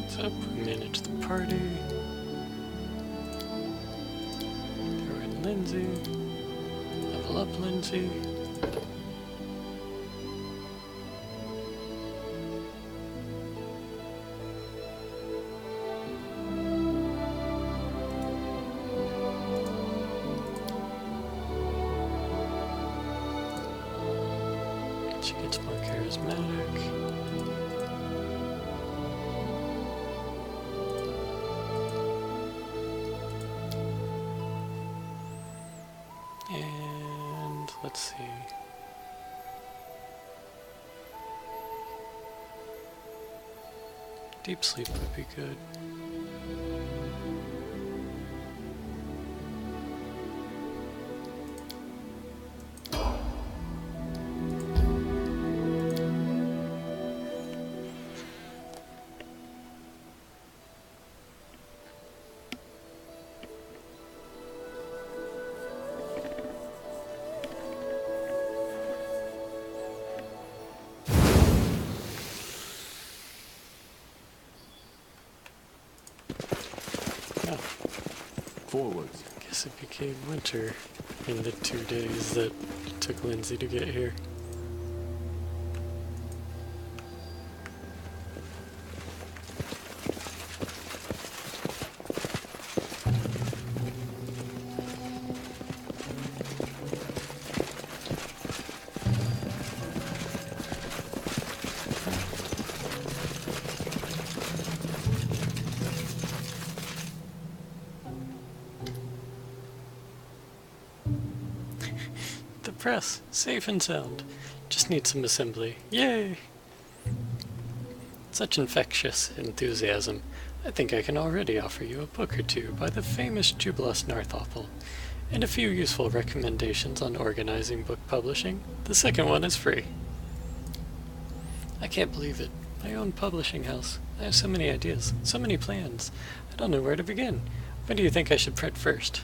So, manage the party. Throw in Lindsay. Level up Lindsay. She gets more charismatic. And let's see. Deep sleep would be good. Forwards. Guess it became winter in the 2 days that it took Lindsay to get here. The press, safe and sound. Just need some assembly. Yay! Such infectious enthusiasm. I think I can already offer you a book or two by the famous Jubileus Narthoppel, and a few useful recommendations on organizing book publishing. The second one is free. I can't believe it. My own publishing house. I have so many ideas, so many plans. I don't know where to begin. What do you think I should print first?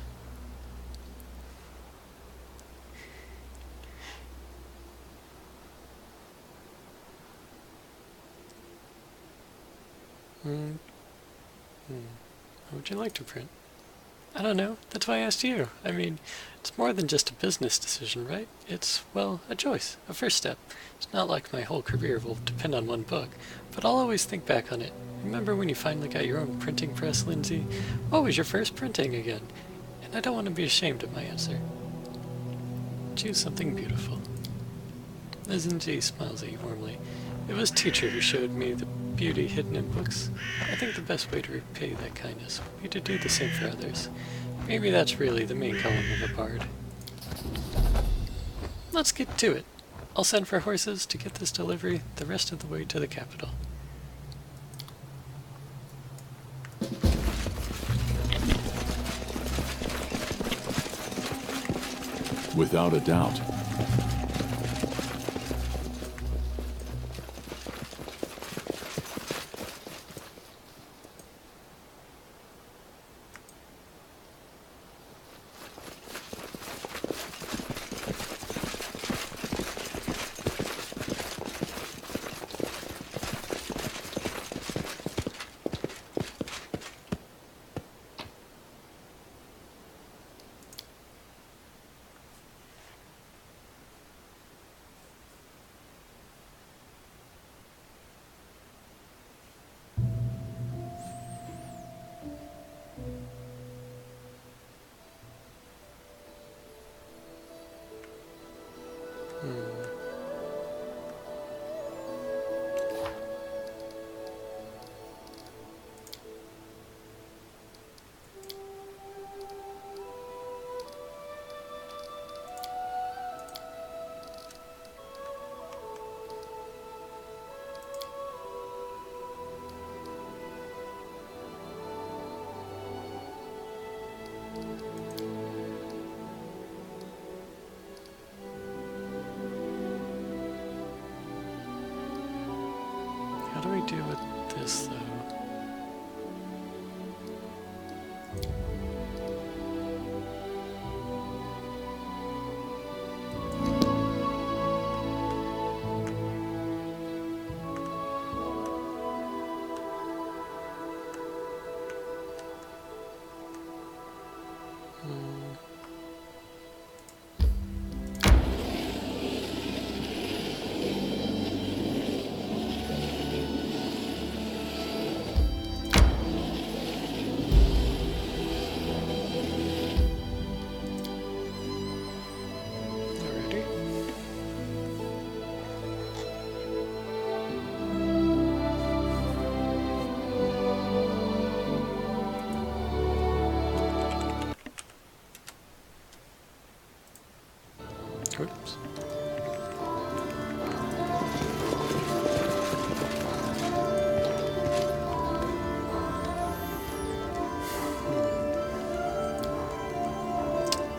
What would you like to print? I don't know. That's why I asked you. I mean, it's more than just a business decision, right? It's, well, a choice, a first step. It's not like my whole career will depend on one book, but I'll always think back on it. Remember when you finally got your own printing press, Lindsay? What was your first printing again? And I don't want to be ashamed of my answer. Choose something beautiful. Lindsay smiles at you warmly. It was teacher who showed me the beauty hidden in books. I think the best way to repay that kindness would be to do the same for others. Maybe that's really the main column of a bard. Let's get to it. I'll send for horses to get this delivery the rest of the way to the capital. Without a doubt. What do we do with this, though? Alrighty. Oops.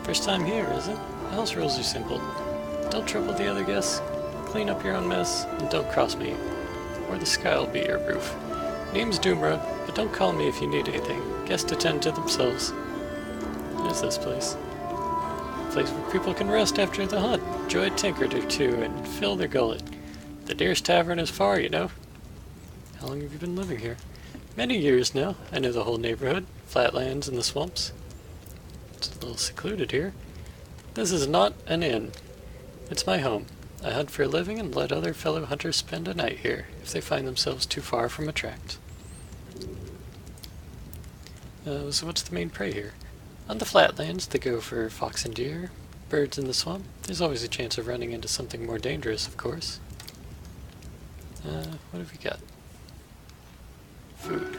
First time here, is it? The house rules are simple. Don't trouble the other guests, clean up your own mess, and don't cross me, or the sky will be your roof. Name's Doomra, but don't call me if you need anything. Guests attend to themselves. There's this place. A place where people can rest after the hunt, enjoy a tankard or two, and fill their gullet. The nearest tavern is far, you know. How long have you been living here? Many years now. I know the whole neighborhood, flatlands and the swamps. It's a little secluded here. This is not an inn. It's my home. I hunt for a living and let other fellow hunters spend a night here, if they find themselves too far from a tract. So what's the main prey here? On the flatlands, they go for fox and deer, birds in the swamp. There's always a chance of running into something more dangerous, of course. What have we got? Food.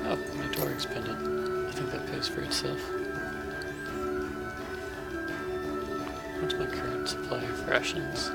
Oh, my Torx pendant. I think that pays for itself. What's my current supply of rations?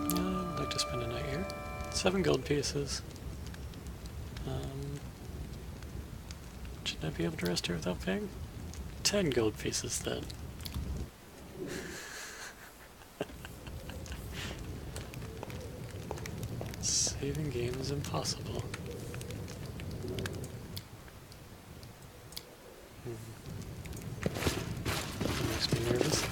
I'd like to spend a night here. 7 gold pieces. Shouldn't I be able to rest here without paying? 10 gold pieces then. Saving game is impossible. That makes me nervous.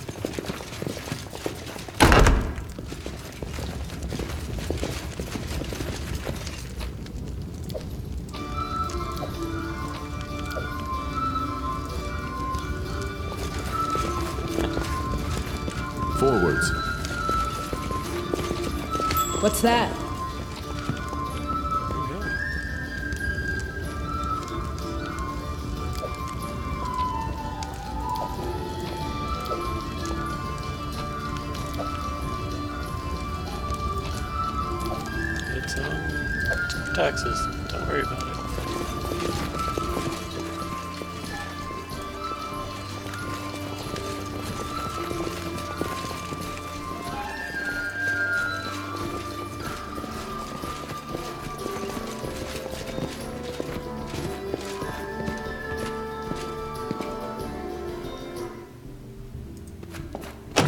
Forwards. What's that? Okay. It's taxes. Don't worry about it.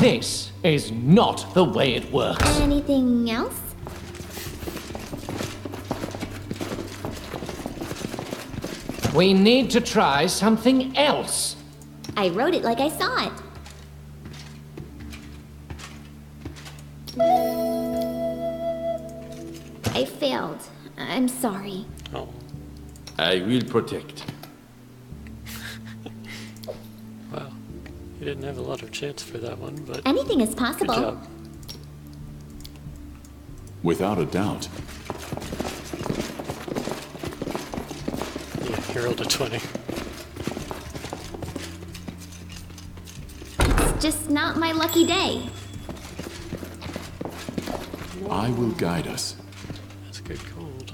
This is not the way it works. Anything else? We need to try something else. I wrote it like I saw it. I failed. I'm sorry. Oh. I will protect. Wow. You didn't have a lot of chance for that one, but Anything is good possible. job. Without a doubt. Yeah, you rolled a 20. It's just not my lucky day. I will guide us. That's good gold.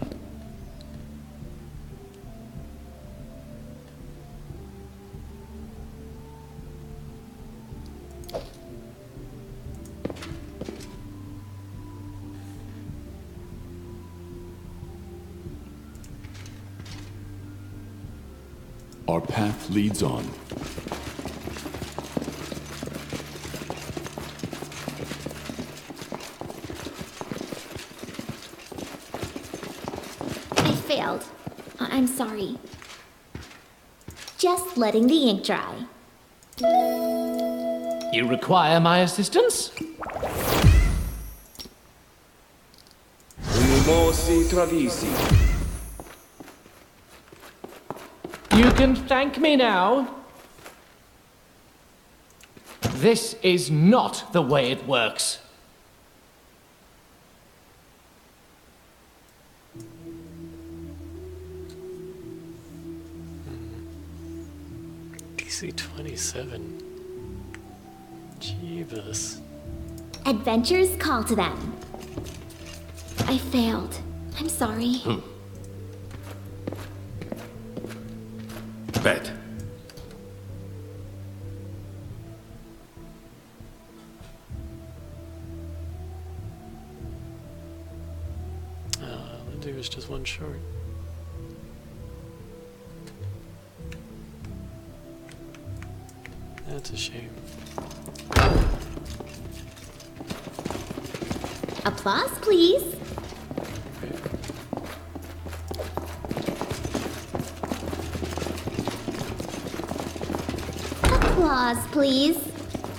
Our path leads on. I failed. I'm sorry. Just letting the ink dry. You require my assistance? Mimosi Travisi. You can thank me now. This is not the way it works. DC 27. Jeebus. Adventures call to them. I failed. I'm sorry. Bet. Lindsay was just one short. That's a shame. Applause, please. Applause, please.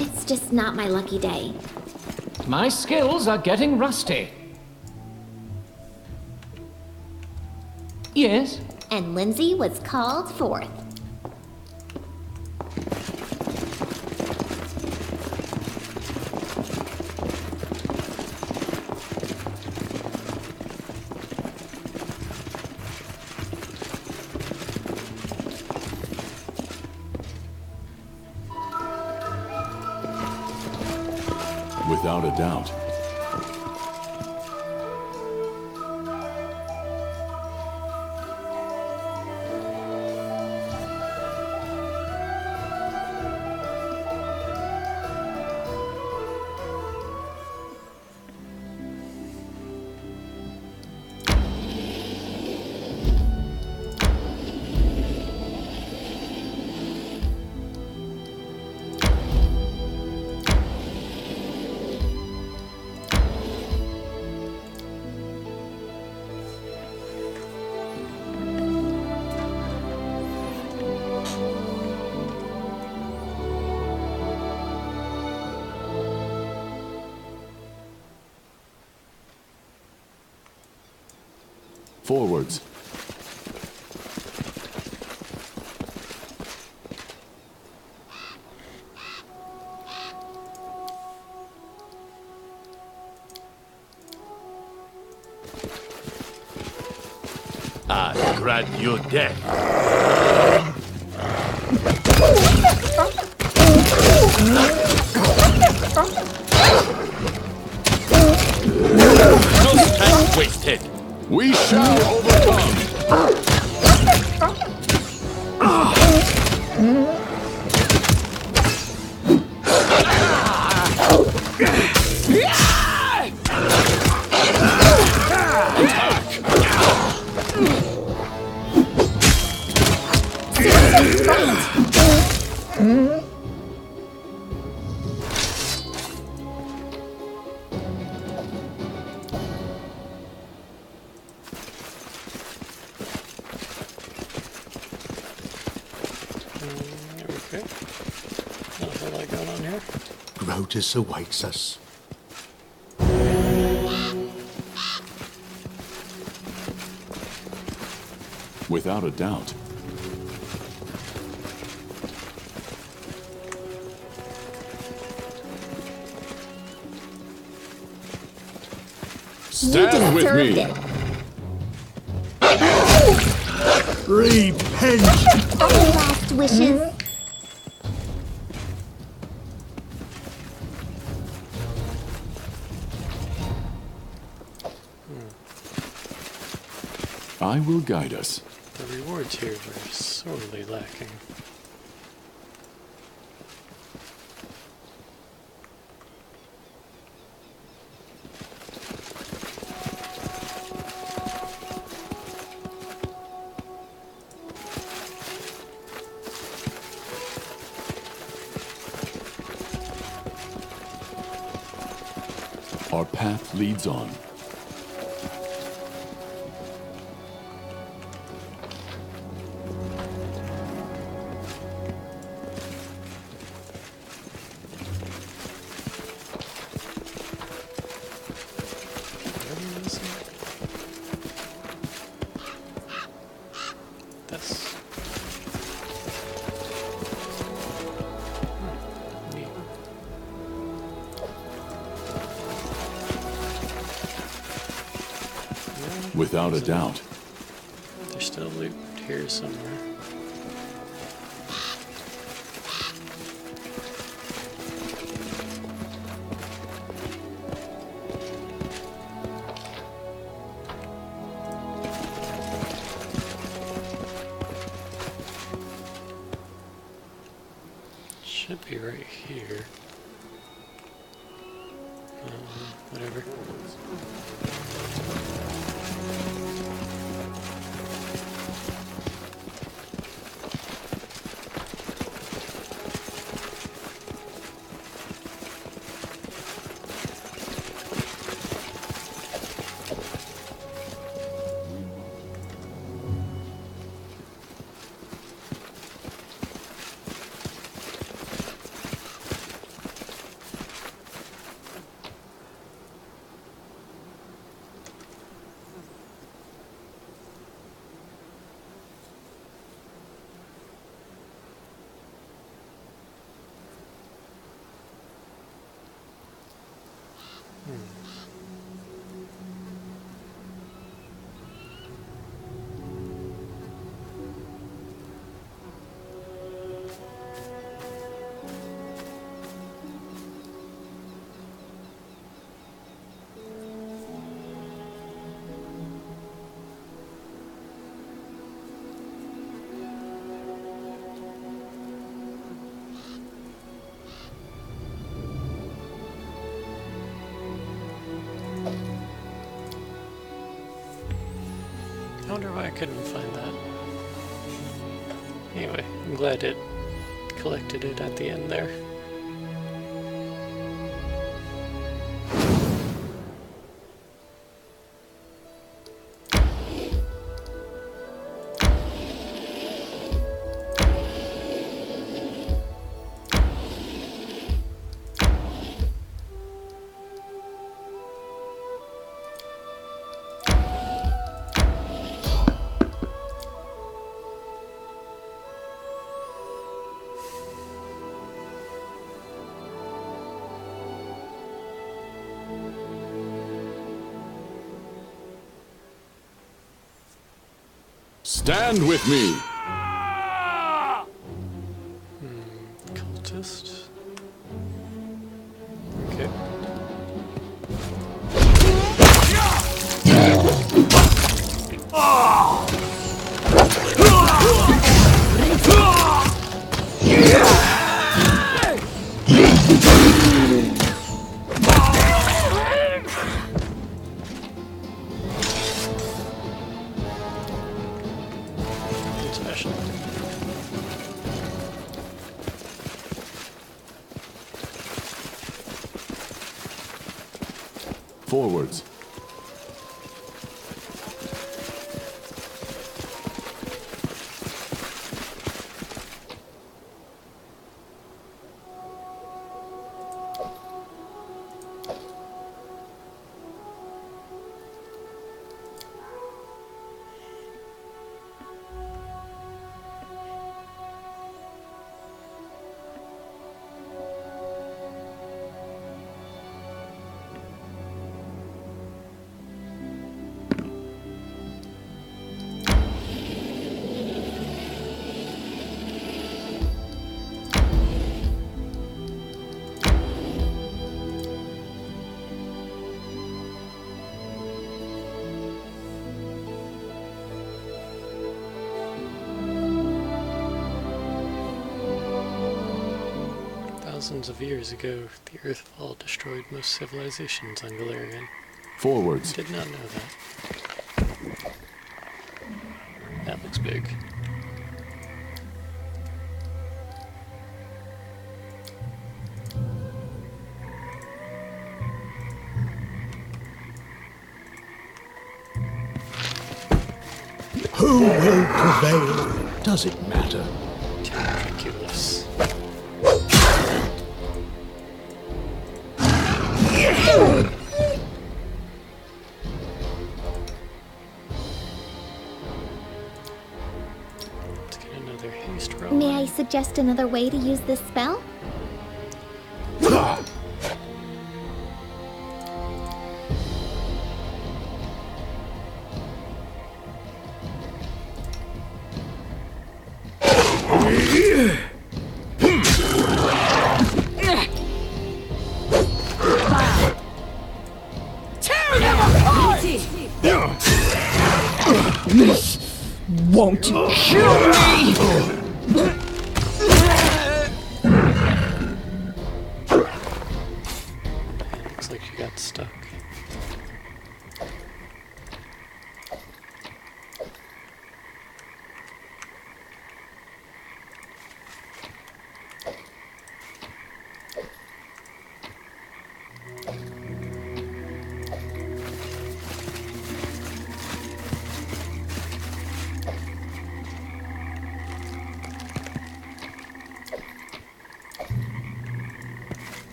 It's just not my lucky day. My skills are getting rusty. Yes? And Lindsay was called forth. Without a doubt. Forwards. I grant you death. No time wasted. We shall overcome! Okay. Not a whole lot going on here. Grotus awaits us. Without a doubt. Stand with deserved me. it. Repent! Any last wishes? I will guide us. The rewards here were sorely lacking. Our path leads on. This. Neat. Without a doubt. There's still loot here somewhere. Should be right here. Whatever. I wonder why I couldn't find that. Anyway, I'm glad it collected it at the end there. Stand with me! Cultist? Okay. Special. Forwards. Thousands of years ago, the Earthfall destroyed most civilizations on Galarian. Forwards. Did not know that. That looks big. Who will prevail? Does it matter? Ridiculous. Let's get another haste roll. May I suggest another way to use this spell? Won't kill me! Looks like she got stuck.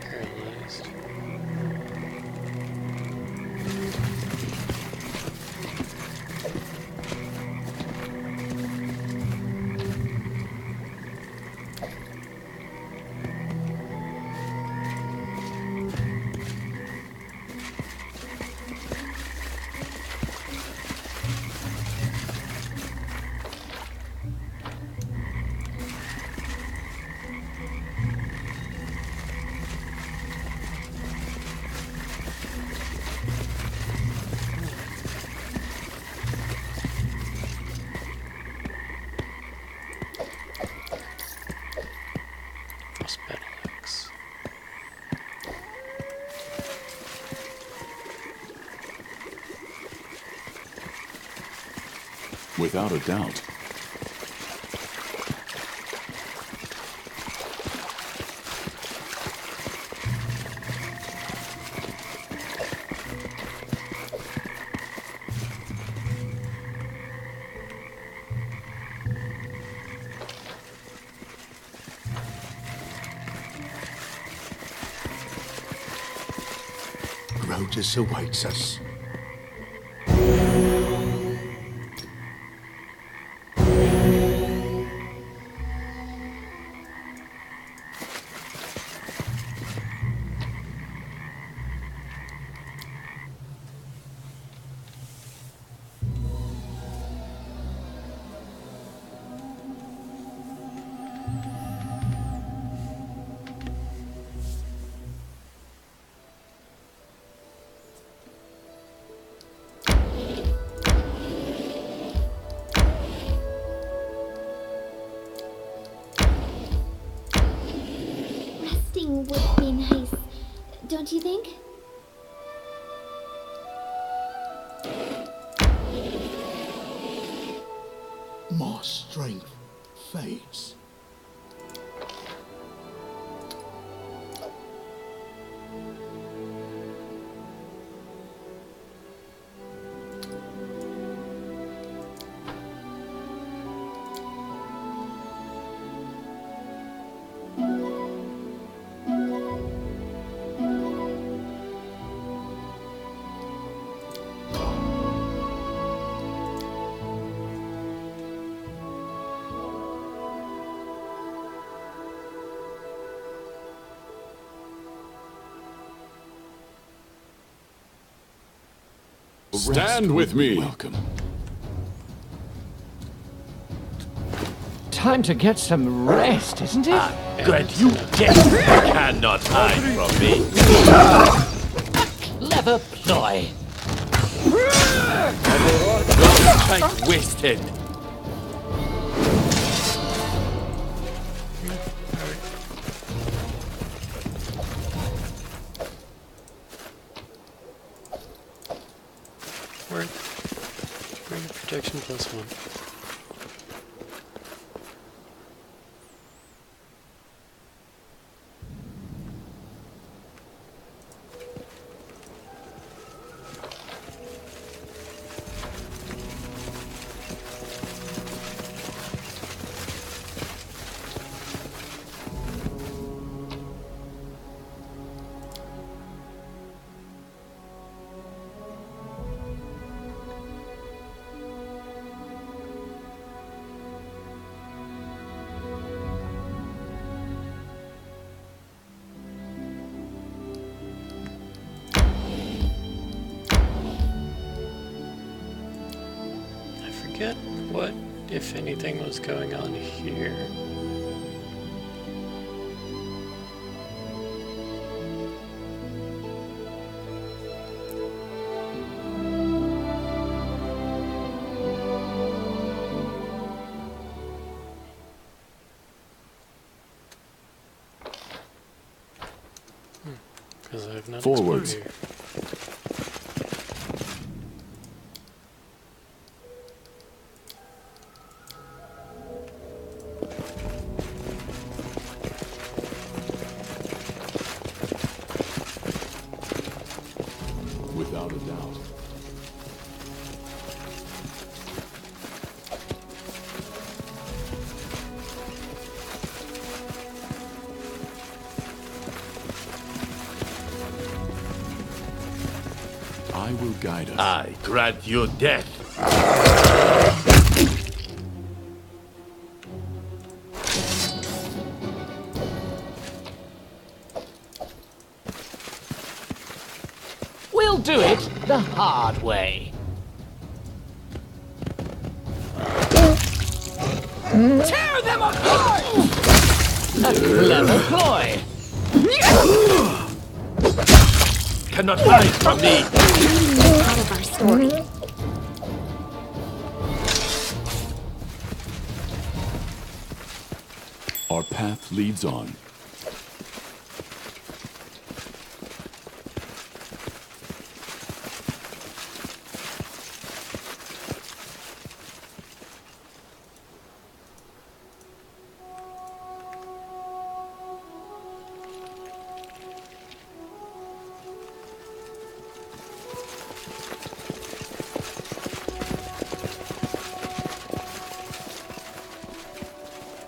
Paralyzed. Battle axe. Without a doubt. Grotus awaits us. Resting would be nice, don't you think? My strength fades. Stand with me. Welcome. Time to get some rest, isn't it? Grant you death. You cannot hide from me. Clever ploy. Your strength wasted. Bring protection +1. forget what, if anything, was going on here. Because I've not Forwards. explored here. Without a doubt. I will guide us. I grant you death. We'll do it the hard way. Tear them apart! A clever ploy. Cannot hide from me. Out of our story. Our path leads on.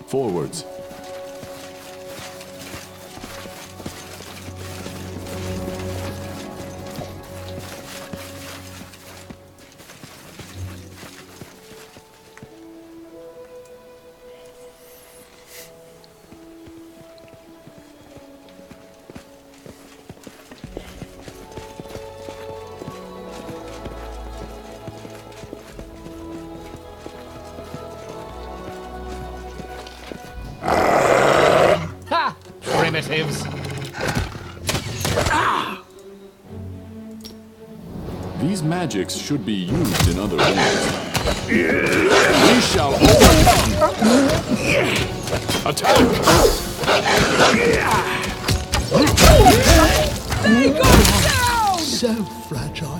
Forwards. Ha! Primitives. These magics should be used in other ways. We shall overcome! Attack! So fragile.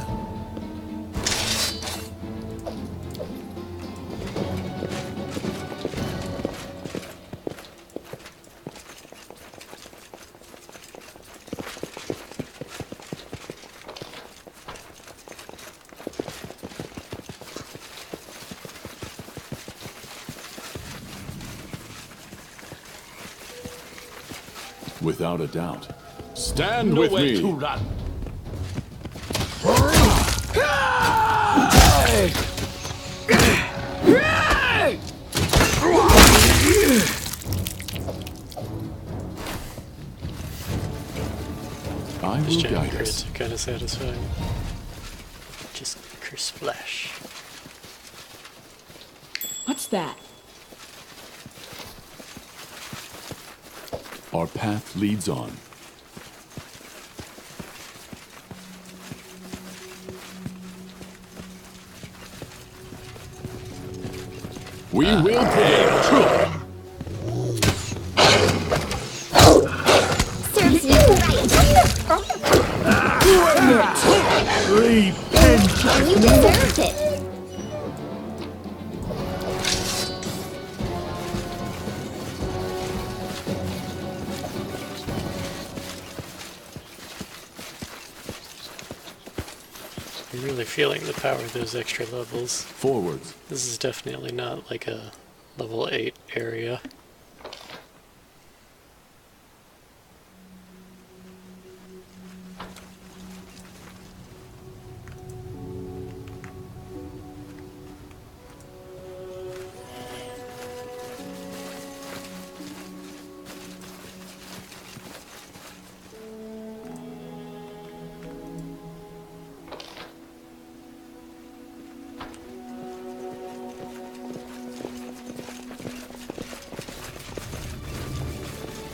Without a doubt. Stand with Nowhere me! to run. I will These giant guide us. crits are kind of satisfying. Just splash. What's that? Our path leads on. We will prevail. Serves you right. And you deserved it. I'm really feeling the power of those extra levels. Forwards. This is definitely not like a level 8 area.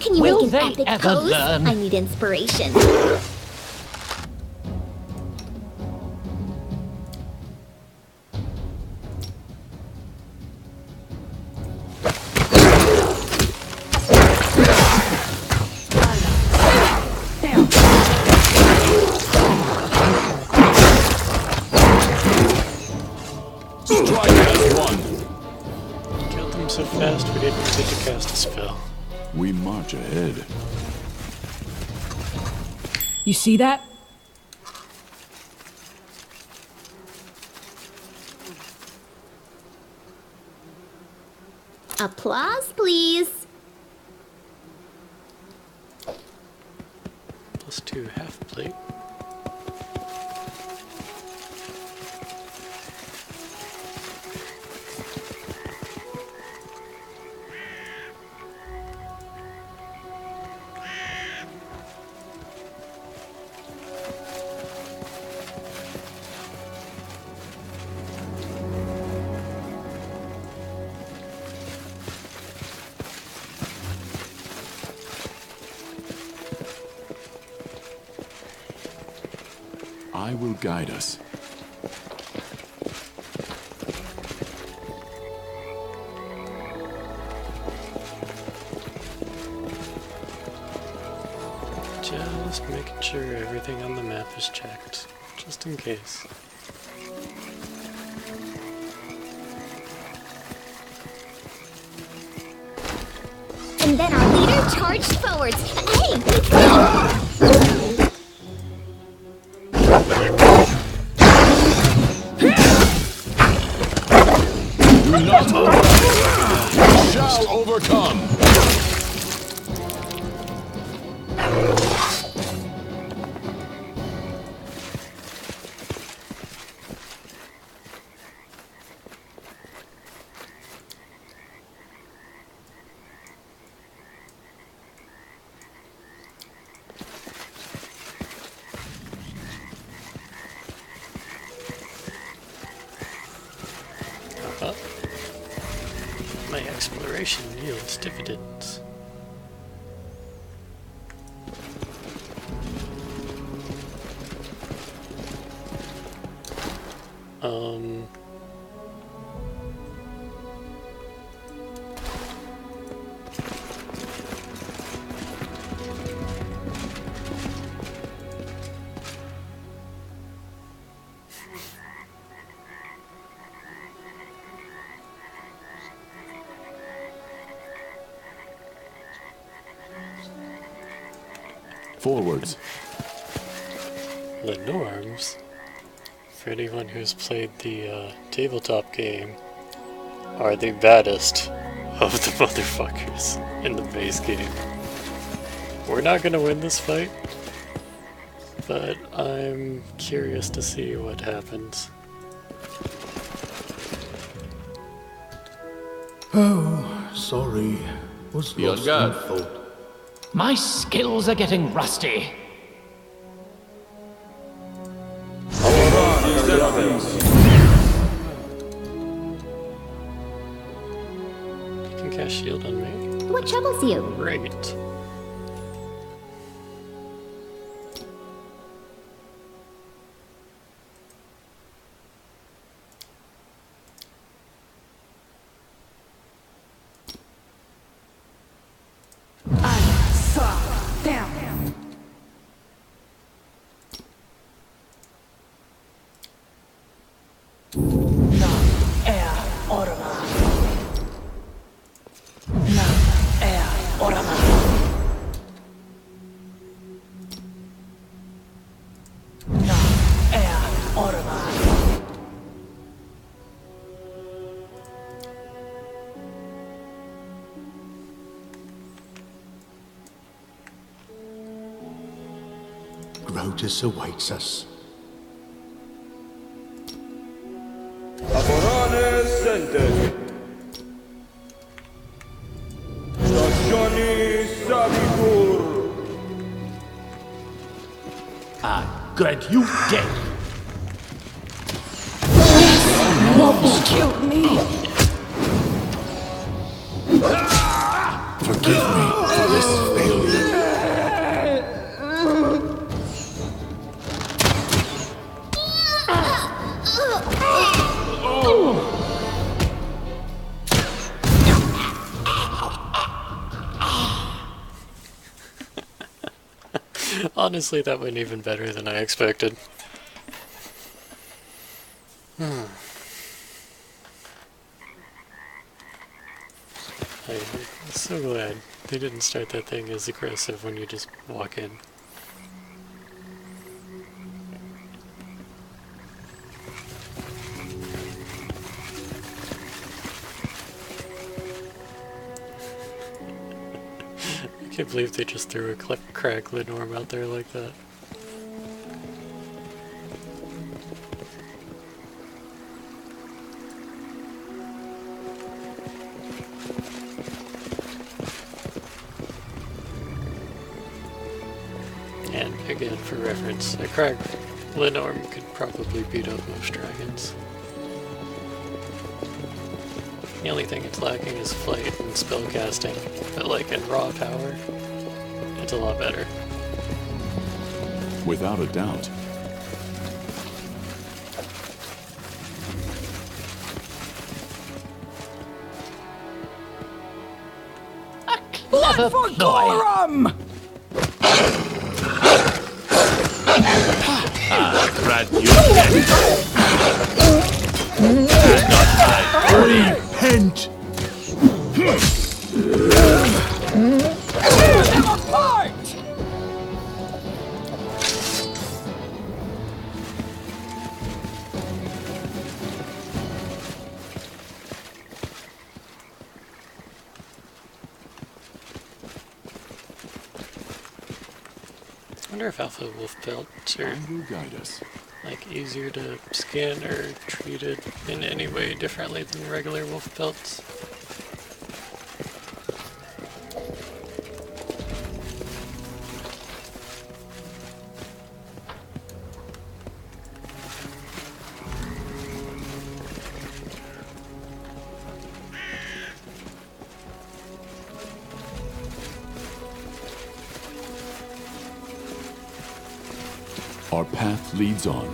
Can you Will make they an epic ever pose? learn? I need inspiration. Strike as one. Killed them so fast we didn't get to cast a spell. We march ahead. You see that? Applause, please. +2 half plate. I will guide us. Just making sure everything on the map is checked, just in case. And then our leader charged forwards. Hey, let's go! Do not overcome. We shall overcome. My exploration yields dividends. Forwards. The norms, for anyone who's played the tabletop game, are the baddest of the motherfuckers in the base game. We're not gonna win this fight, but I'm curious to see what happens. Oh, sorry. Was Be on lost guard. in thought. My skills are getting rusty. You can cast shield on me. What troubles you? Great. Grotus awaits us. Laborare sente. Stazioni Savitur. I grant you death. Killed me. Forgive me for this Honestly, that went even better than I expected. I'm so glad they didn't start that thing as aggressive when you just walk in. I can't believe they just threw a crack Lenorm out there like that. And again, for reference, a cracked Lenorm could probably beat up most dragons. The only thing it's lacking is flight and spellcasting, but like in raw power, it's a lot better. Without a doubt. Clever ploy. Gorum! Grant you death. Repent! Apart! I wonder if alpha wolf pelts are Time will guide us. like easier to skin or treated in any way differently than regular wolf pelts. Our path leads on.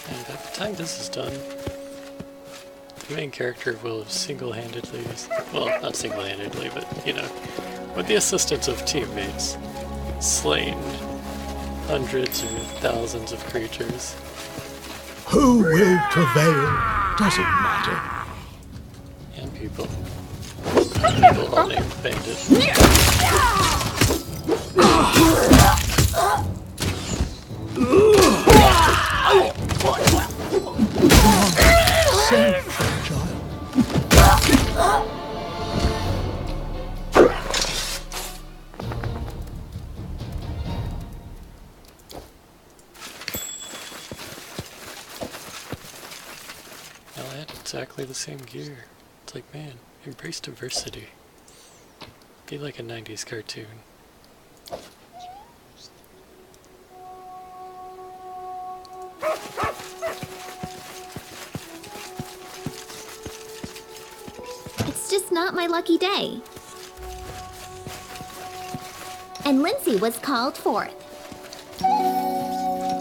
And by the time this is done, the main character will have single-handedly, well, not single-handedly, but, you know, with the assistance of teammates, slain hundreds or thousands of creatures. Who will prevail? Doesn't matter. And people. People all named Bandit. So fragile. Now I had exactly the same gear. It's like, man, embrace diversity. Be like a 90s cartoon. It's just not my lucky day. And Lindsay was called forth.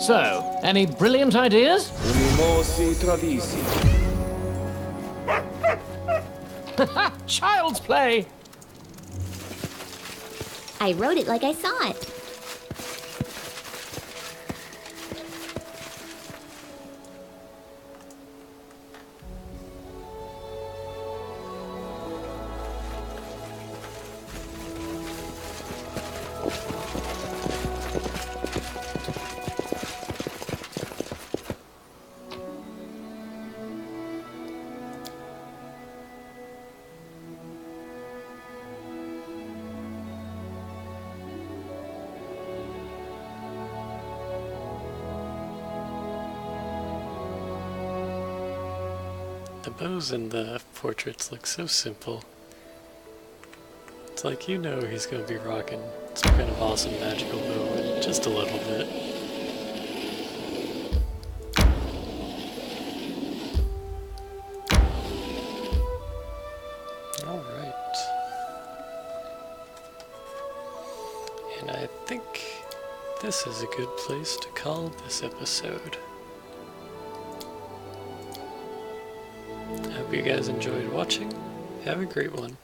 So, any brilliant ideas? Unimosi tradisi. Child's play! I wrote it like I saw it. The bows in the portraits look so simple. It's like, you know, he's gonna be rocking some kind of awesome magical bow in just a little bit. Alright. And I think this is a good place to call this episode. I hope you guys enjoyed watching. Have a great one.